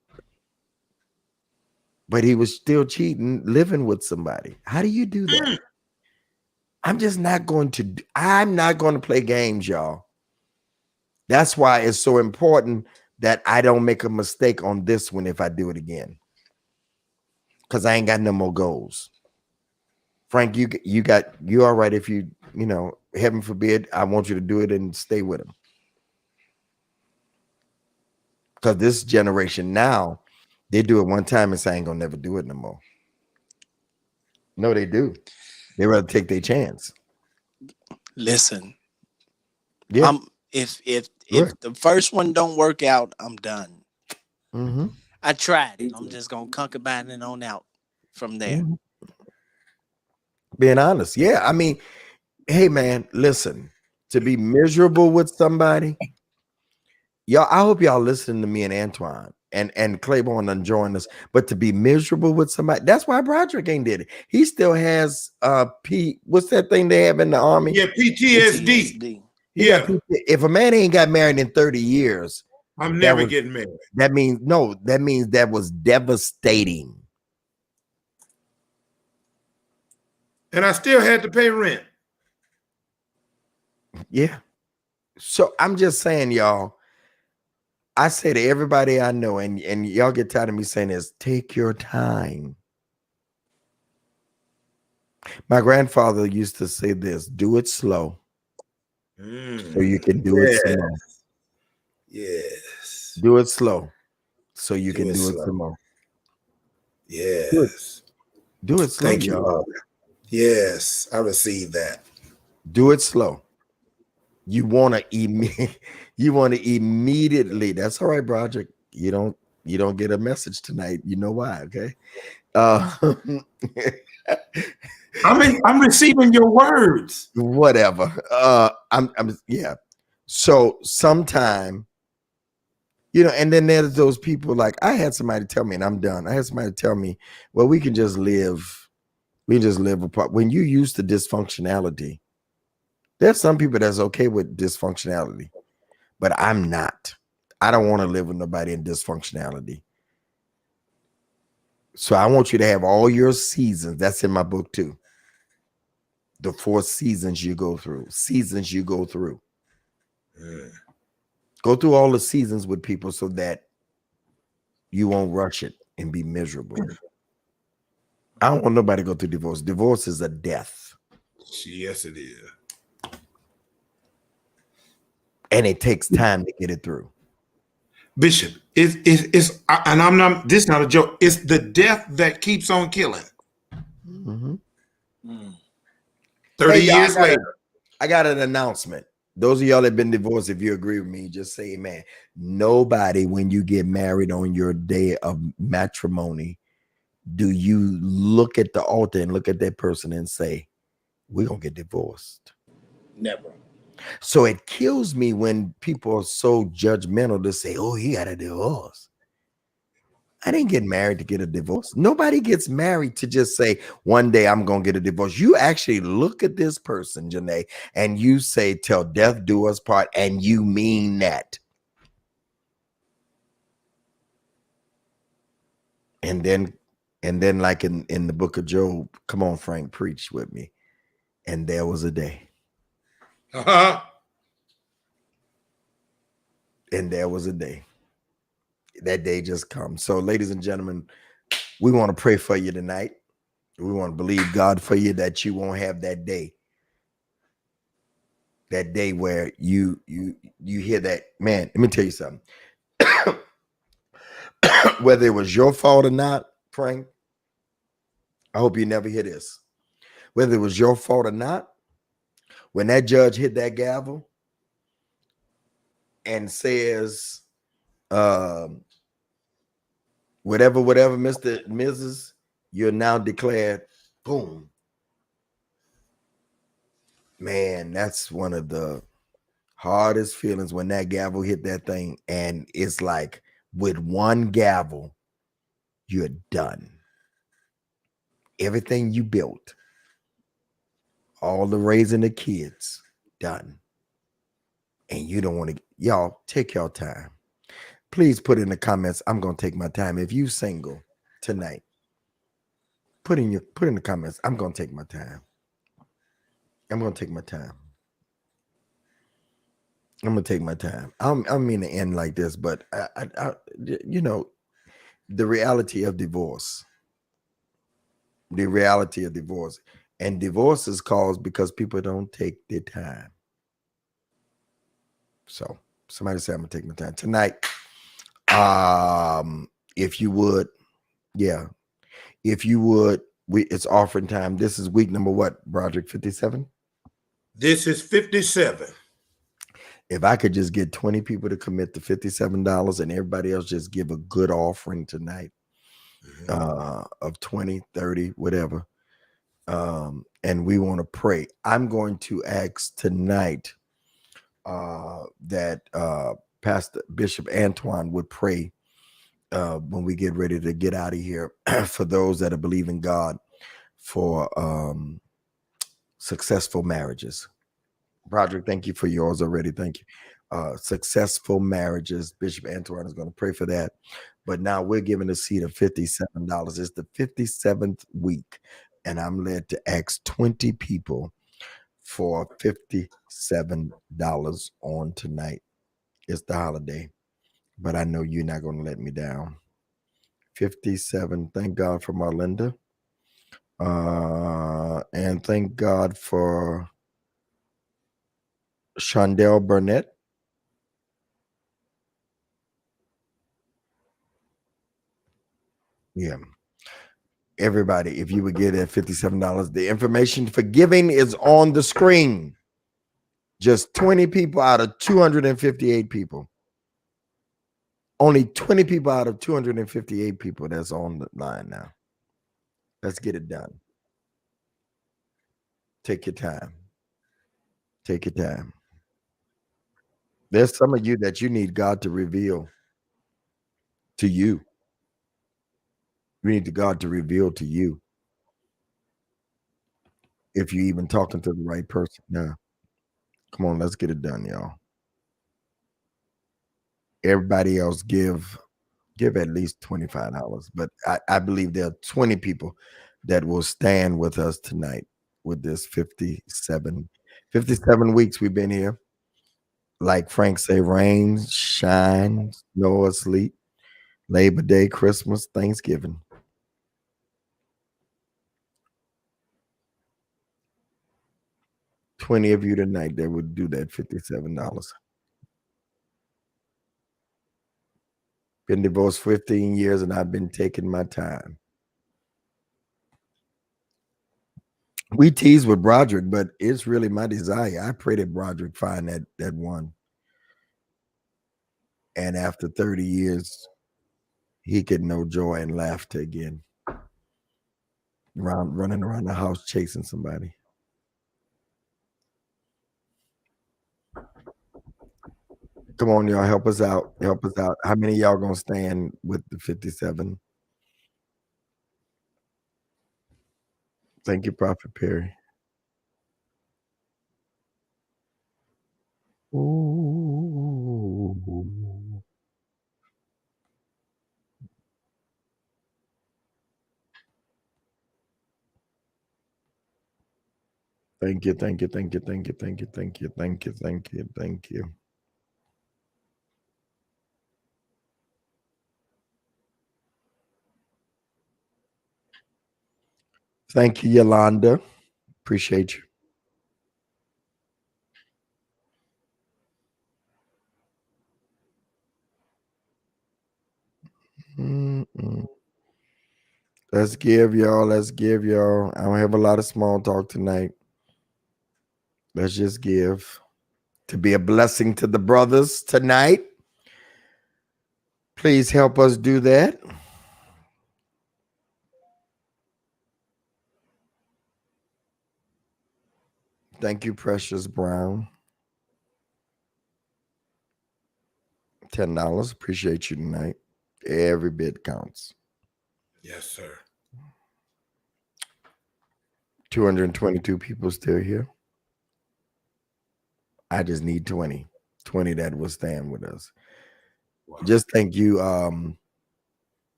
But he was still cheating, living with somebody. How do you do that? I'm not going to play games, y'all. That's why it's so important that I don't make a mistake on this one if I do it again. Because I ain't got no more goals. Frank, you all right if you heaven forbid, I want you to do it and stay with him. Because this generation now, they do it one time and say, I ain't gonna never do it no more. No, they do. They rather take their chance. Listen, Yeah. If the first one don't work out, I'm done. Mm-hmm. I tried it. I'm just gonna concubine it on out from there. Mm-hmm. Being honest, yeah. I mean, hey man, listen. To be miserable with somebody, y'all. I hope y'all listening to me and Antoine and Claiborne enjoying this. But to be miserable with somebody, that's why Broderick ain't did it. He still has what's that thing they have in the army? Yeah, PTSD. Yeah. If a man ain't got married in 30 years, I'm never getting married. That means that was devastating. And I still had to pay rent. Yeah. So I'm just saying, y'all, I say to everybody I know, and y'all get tired of me saying this, take your time. My grandfather used to say this, do it slow. So you can do it slow. Yes. Do it slow. So you can do it slow. Yes. Do it slow. Thank you, Father. Yes, I received that. Do it slow. You want to immediately. That's all right, Broderick. You don't get a message tonight. You know why? Okay. I'm receiving your words. Whatever. Yeah. So sometime, and then there's those people like I had somebody tell me, and I'm done. I had somebody tell me, well, we can just live apart. When you used to dysfunctionality, there's some people that's okay with dysfunctionality, but I'm not. I don't want to live with nobody in dysfunctionality. So I want you to have all your seasons. That's in my book too. The 4 seasons you go through. Go through all the seasons with people so that You won't rush it and be miserable. I don't want nobody to go through divorce. Divorce is a death. Yes, it is. And it takes time to get it through. Bishop, it's and I'm not. This is not a joke. It's the death that keeps on killing. Mm-hmm. 30 Hey, y'all, years later. I got an announcement. Those of y'all that been divorced, if you agree with me, just say amen. Nobody, when you get married on your day of matrimony, do you look at the altar and look at that person and say, we're going to get divorced. Never. So it kills me when people are so judgmental to say, oh, he got a divorce. I didn't get married to get a divorce. Nobody gets married to just say, one day I'm going to get a divorce. You actually look at this person, Janae, and you say, till death do us part, and you mean that. And then like in the book of Job, come on, Frank, preach with me. And there was a day. Uh-huh. And there was a day. That day just comes. So, ladies and gentlemen, we want to pray for you tonight. We want to believe God for you that you won't have that day. That day where you hear that, man, let me tell you something. Whether it was your fault or not, Frank, I hope you never hear this. Whether it was your fault or not, when that judge hit that gavel and says, whatever, Mr. Mrs., you're now declared, boom. Man, that's one of the hardest feelings when that gavel hit that thing. And it's like, with one gavel, you're done. Everything you built, all the raising the kids, done. And you don't want to, y'all take your time. Please put in the comments, I'm going to take my time. If you single tonight, put in the comments, I'm going to take my time. I'm going to take my time. I'm going to take my time. I mean to end like this, but I you know, the reality of divorce. And divorce is caused because people don't take their time. So somebody say, I'm going to take my time tonight. If you would, it's offering time. This is week number what, Broderick? 57? This is 57. If I could just get 20 people to commit to $57 and everybody else just give a good offering tonight, of 20, 30, whatever. And we want to pray. I'm going to ask tonight that Pastor Bishop Antoine would pray when we get ready to get out of here for those that are believing God for successful marriages. Broderick, thank you for yours already. Thank you. Successful marriages. Bishop Antoine is going to pray for that. But now we're giving a seed of $57. It's the 57th week. And I'm led to ask 20 people for $57 on tonight. It's the holiday. But I know you're not going to let me down. 57. Thank God for Marlinda. And thank God for Shondell Burnett. Yeah. Everybody, if you would get at $57, the information for giving is on the screen. Just 20 people out of 258 people. Only 20 people out of 258 people that's on the line now. Let's get it done. Take your time. Take your time. There's some of you that you need God to reveal to you. You need God to reveal to you. If you're even talking to the right person now. Come on, let's get it done, y'all. Everybody else give at least $25. But I believe there are 20 people that will stand with us tonight with this 57 weeks we've been here. Like Frank say, rain, shine, snow, or sleep. Labor Day, Christmas, Thanksgiving. $20 of you tonight that would do that $57. Been divorced 15 years and I've been taking my time. We tease with Broderick, but it's really my desire. I pray that Broderick find that one. And after 30 years, he could know joy and laughter again. Running around the house chasing somebody. Come on, y'all, help us out. Help us out. How many of y'all gonna stand with the 57? Thank you, Prophet Perry. Ooh. Thank you, thank you, thank you, thank you, thank you, thank you, thank you, thank you, thank you. Thank you, Yolanda. Appreciate you. Mm-mm. Let's give y'all. I don't have a lot of small talk tonight. Let's just give to be a blessing to the brothers tonight. Please help us do that. Thank you, Precious Brown. $10. Appreciate you tonight. Every bit counts. Yes, sir. 222 people still here. I just need 20. 20 that will stand with us. Wow. Just thank you.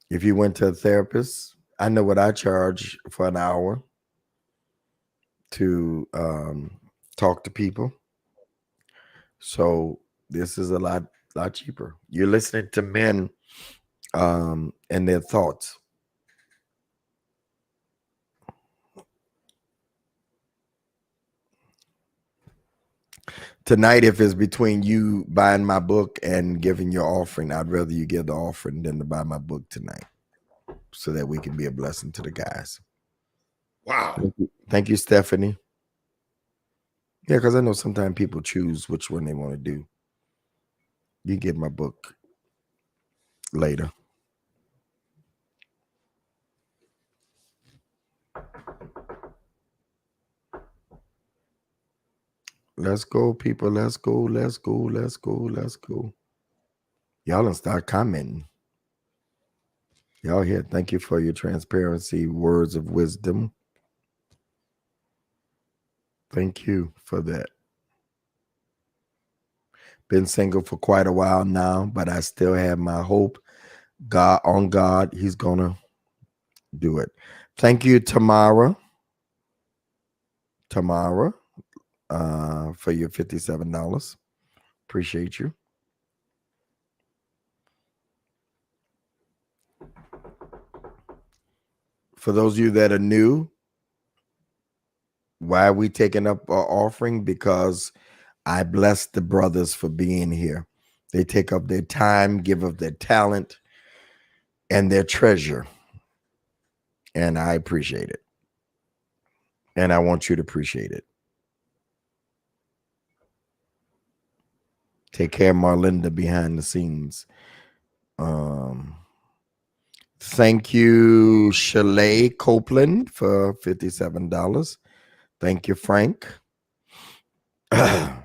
If you went to a therapist, I know what I charge for an hour to talk to people. So this is a lot cheaper. You're listening to men and their thoughts. Tonight, if it's between you buying my book and giving your offering, I'd rather you give the offering than to buy my book tonight, so that we can be a blessing to the guys. Wow. Thank you, Stephanie. Yeah, because I know sometimes people choose which one they want to do. You get my book later. Let's go, people. Let's go. Let's go. Let's go. Let's go. Y'all done start commenting. Y'all here. Thank you for your transparency, words of wisdom. Thank you for that. Been single for quite a while now, but I still have my hope. God, he's gonna do it. Thank you, Tamara, for your $57. Appreciate you. For those of you that are new, why are we taking up our offering? Because I bless the brothers for being here. They take up their time, give up their talent and their treasure. And I appreciate it. And I want you to appreciate it. Take care of Marlinda behind the scenes. Thank you, Chalet Copeland, for $57. Thank you, Frank. I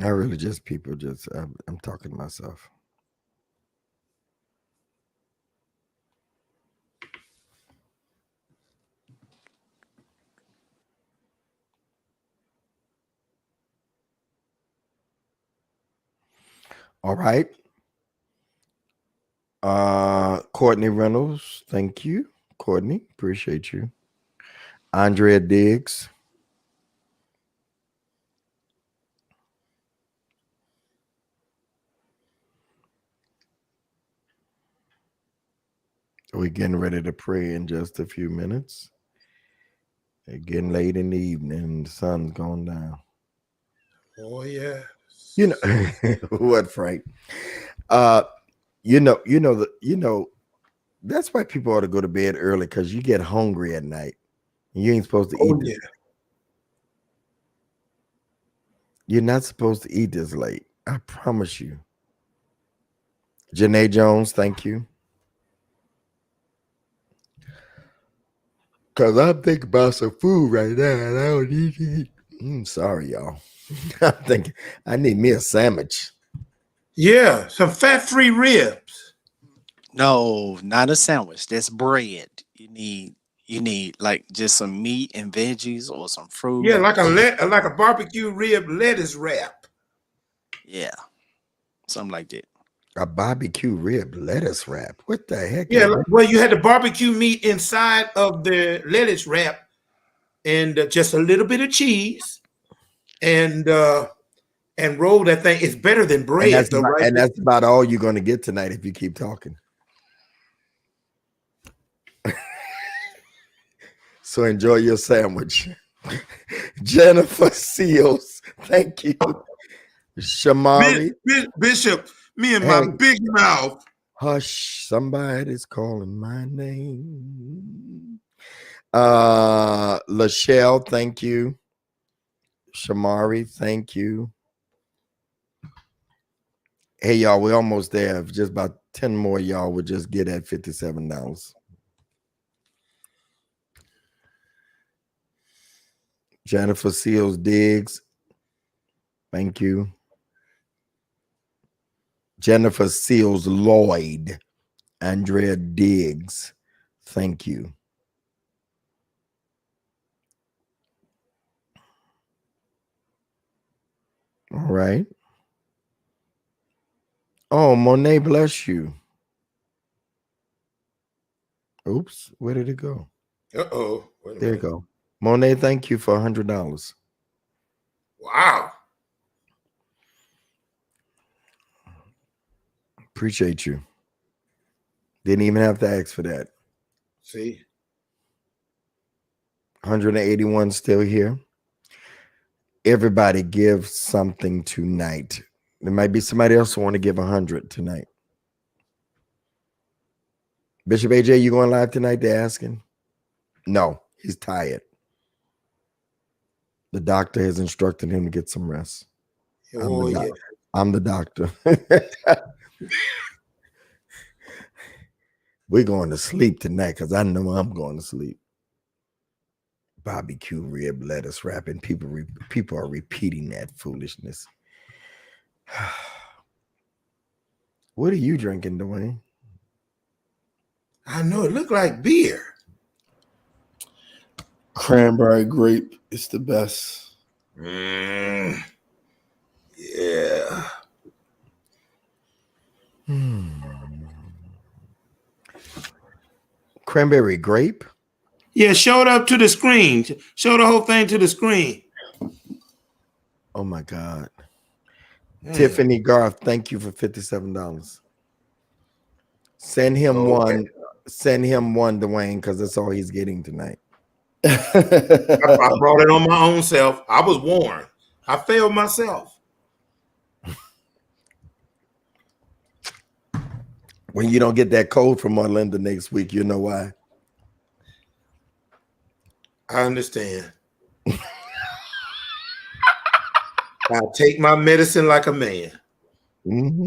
really just I'm talking to myself. All right. Courtney Reynolds, thank you. Courtney, appreciate you. Andrea Diggs. We're getting ready to pray in just a few minutes. It's getting late in the evening. The sun's going down. Oh yeah. You know what, Frank? That's why people ought to go to bed early, because you get hungry at night. You ain't supposed to eat. Oh yeah. You're not supposed to eat this late. I promise you. Janae Jones, thank you. Because I'm thinking about some food right now and I don't need to eat. Sorry, y'all. I'm thinking I need me a sandwich. Yeah, some fat-free ribs. No, not a sandwich. That's bread. You need like just some meat and veggies or some fruit. Yeah, like a barbecue rib lettuce wrap. Yeah, something like that. A barbecue rib lettuce wrap. What the heck? Yeah, well, you had the barbecue meat inside of the lettuce wrap, and just a little bit of cheese, and roll that thing. It's better than bread, and that's about all you're going to get tonight if you keep talking. So enjoy your sandwich. Jennifer Seals, thank you. Shamari. Bishop, me and my big mouth. Hush, somebody's calling my name. Lachelle, thank you. Shamari, thank you. Hey, y'all, we're almost there. If just about 10 more y'all would just get at $57. Jennifer Seals Diggs, thank you. Jennifer Seals Lloyd, Andrea Diggs, thank you. All right. Oh, Monet, bless you. Oops, where did it go? Uh-oh. There you go. Monet, thank you for $100. Wow. Appreciate you. Didn't even have to ask for that. See? 181 still here. Everybody give something tonight. There might be somebody else who want to give 100 tonight. Bishop AJ, you going live tonight? They're asking. No, he's tired. The doctor has instructed him to get some rest. Oh, yeah. I'm the doctor. We're going to sleep tonight because I know I'm going to sleep. Barbecue rib lettuce wrap, and people are repeating that foolishness. What are you drinking, Dwayne? I know it looked like beer. Cranberry grape is the best. Yeah. Cranberry grape? Yeah, show it up to the screen. Show the whole thing to the screen. Oh my God. Tiffany Garth, thank you for $57. Send him one. Send him one, Dwayne, because that's all he's getting tonight. I brought it on my own self. I was warned. I failed myself. When you don't get that code from Orlando next week, you know why. I understand. I take my medicine like a man. Mm-hmm.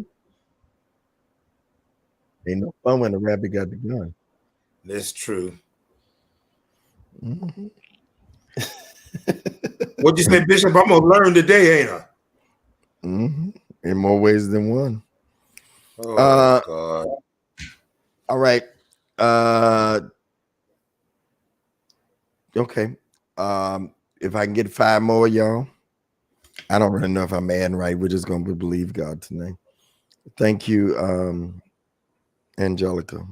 Ain't no fun when the rabbit got the gun. That's true. Mm-hmm. What'd you say, Bishop? I'm gonna learn today, ain't I? Mm-hmm. In more ways than one. Oh God. All right. Okay. If I can get 5 more, y'all. I don't really know if I'm adding right. We're just gonna believe God tonight. Thank you. Angelica.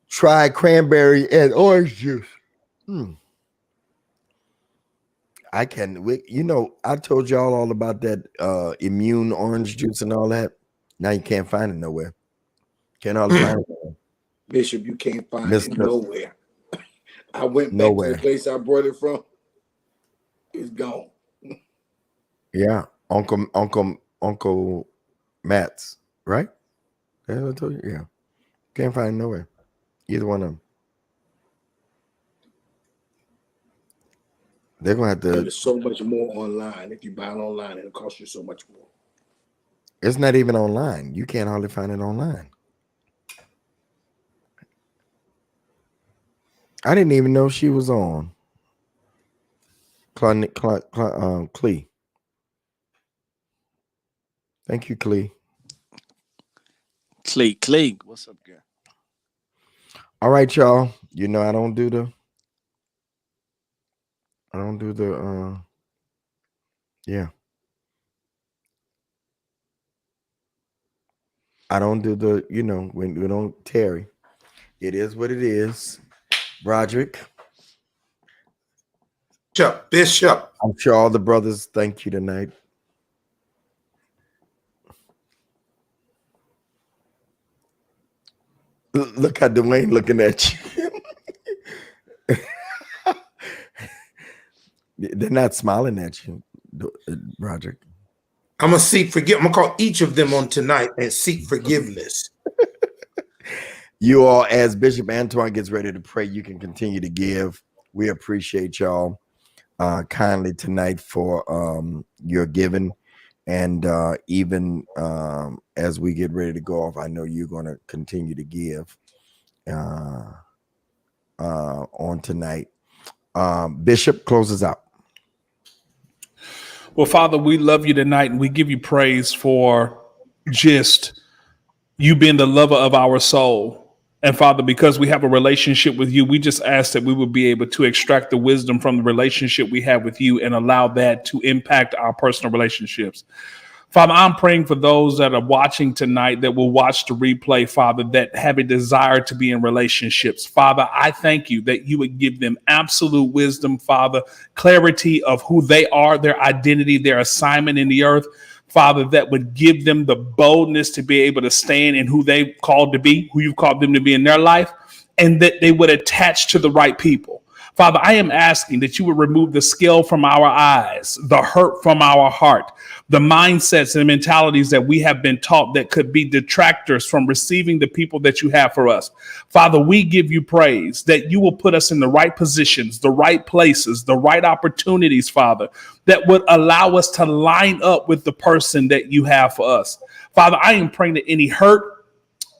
Try cranberry and orange juice. I can, I told y'all all about that immune orange juice and all that. Now you can't find it nowhere. Can't hardly find it. Bishop, you can't find it Mr. nowhere. I went back to Nowhere. the place I brought it from. It's gone. Yeah, Uncle Matt's, right? That's what I told you. Yeah, can't find it nowhere. Either one of them. They're gonna have to. There's so much more online. If you buy it online, it'll cost you so much more. It's not even online. You can't hardly find it online. I didn't even know she was on. Clee. Thank you, Clee. Clee. What's up, girl? All right, y'all. You know I don't do the yeah. I don't do the, when we don't tarry. It is what it is. Broderick. Bishop. I'm sure all the brothers thank you tonight. Look how Dwayne looking at you. They're not smiling at you, Broderick. I'm gonna call each of them on tonight and seek forgiveness. You all, as Bishop Antoine gets ready to pray, you can continue to give. We appreciate y'all kindly tonight for your giving. And even as we get ready to go off, I know you're going to continue to give on tonight. Bishop, closes out. Well, Father, we love you tonight, and we give you praise for just you being the lover of our soul. And Father, because we have a relationship with you, we just ask that we would be able to extract the wisdom from the relationship we have with you and allow that to impact our personal relationships. Father, I'm praying for those that are watching tonight that will watch the replay, Father, that have a desire to be in relationships. Father, I thank you that you would give them absolute wisdom, Father, clarity of who they are, their identity, their assignment in the earth. Father, that would give them the boldness to be able to stand in who they've called to be, who you've called them to be in their life, and that they would attach to the right people. Father, I am asking that you would remove the scale from our eyes, the hurt from our heart, the mindsets and mentalities that we have been taught that could be detractors from receiving the people that you have for us. Father, we give you praise that you will put us in the right positions, the right places, the right opportunities, Father, that would allow us to line up with the person that you have for us. Father, I am praying that any hurt,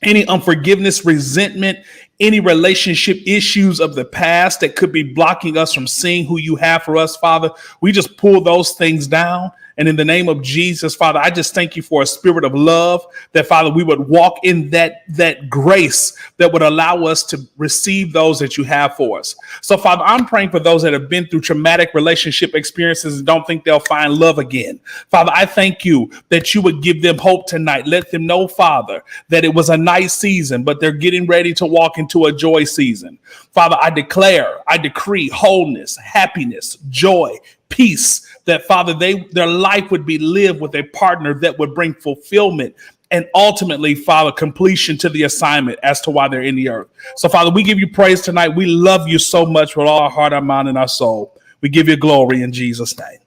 any unforgiveness, resentment, any relationship issues of the past that could be blocking us from seeing who you have for us, Father, we just pull those things down. And in the name of Jesus, Father, I just thank you for a spirit of love that, Father, we would walk in that grace that would allow us to receive those that you have for us. So, Father, I'm praying for those that have been through traumatic relationship experiences and don't think they'll find love again. Father, I thank you that you would give them hope tonight. Let them know, Father, that it was a nice season, but they're getting ready to walk into a joy season. Father, I decree wholeness, happiness, joy, peace, that, Father, their life would be lived with a partner that would bring fulfillment and ultimately, Father, completion to the assignment as to why they're in the earth. So, Father, we give you praise tonight. We love you so much with all our heart, our mind, and our soul. We give you glory in Jesus' name.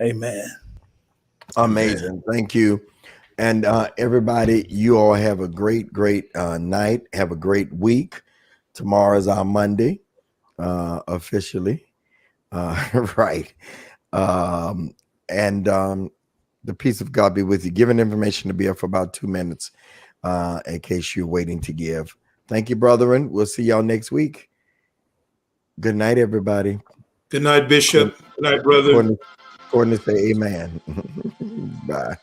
Amen. Amazing. Thank you. And everybody, you all have a great night. Have a great week. Tomorrow is our Monday, officially. Right. And the peace of God be with you. Giving information to be up for about 2 minutes in case you're waiting to give. Thank you, brethren. We'll see y'all next week. Good night, everybody. Good night, Bishop. Good night, brother. Courtney say amen. Bye.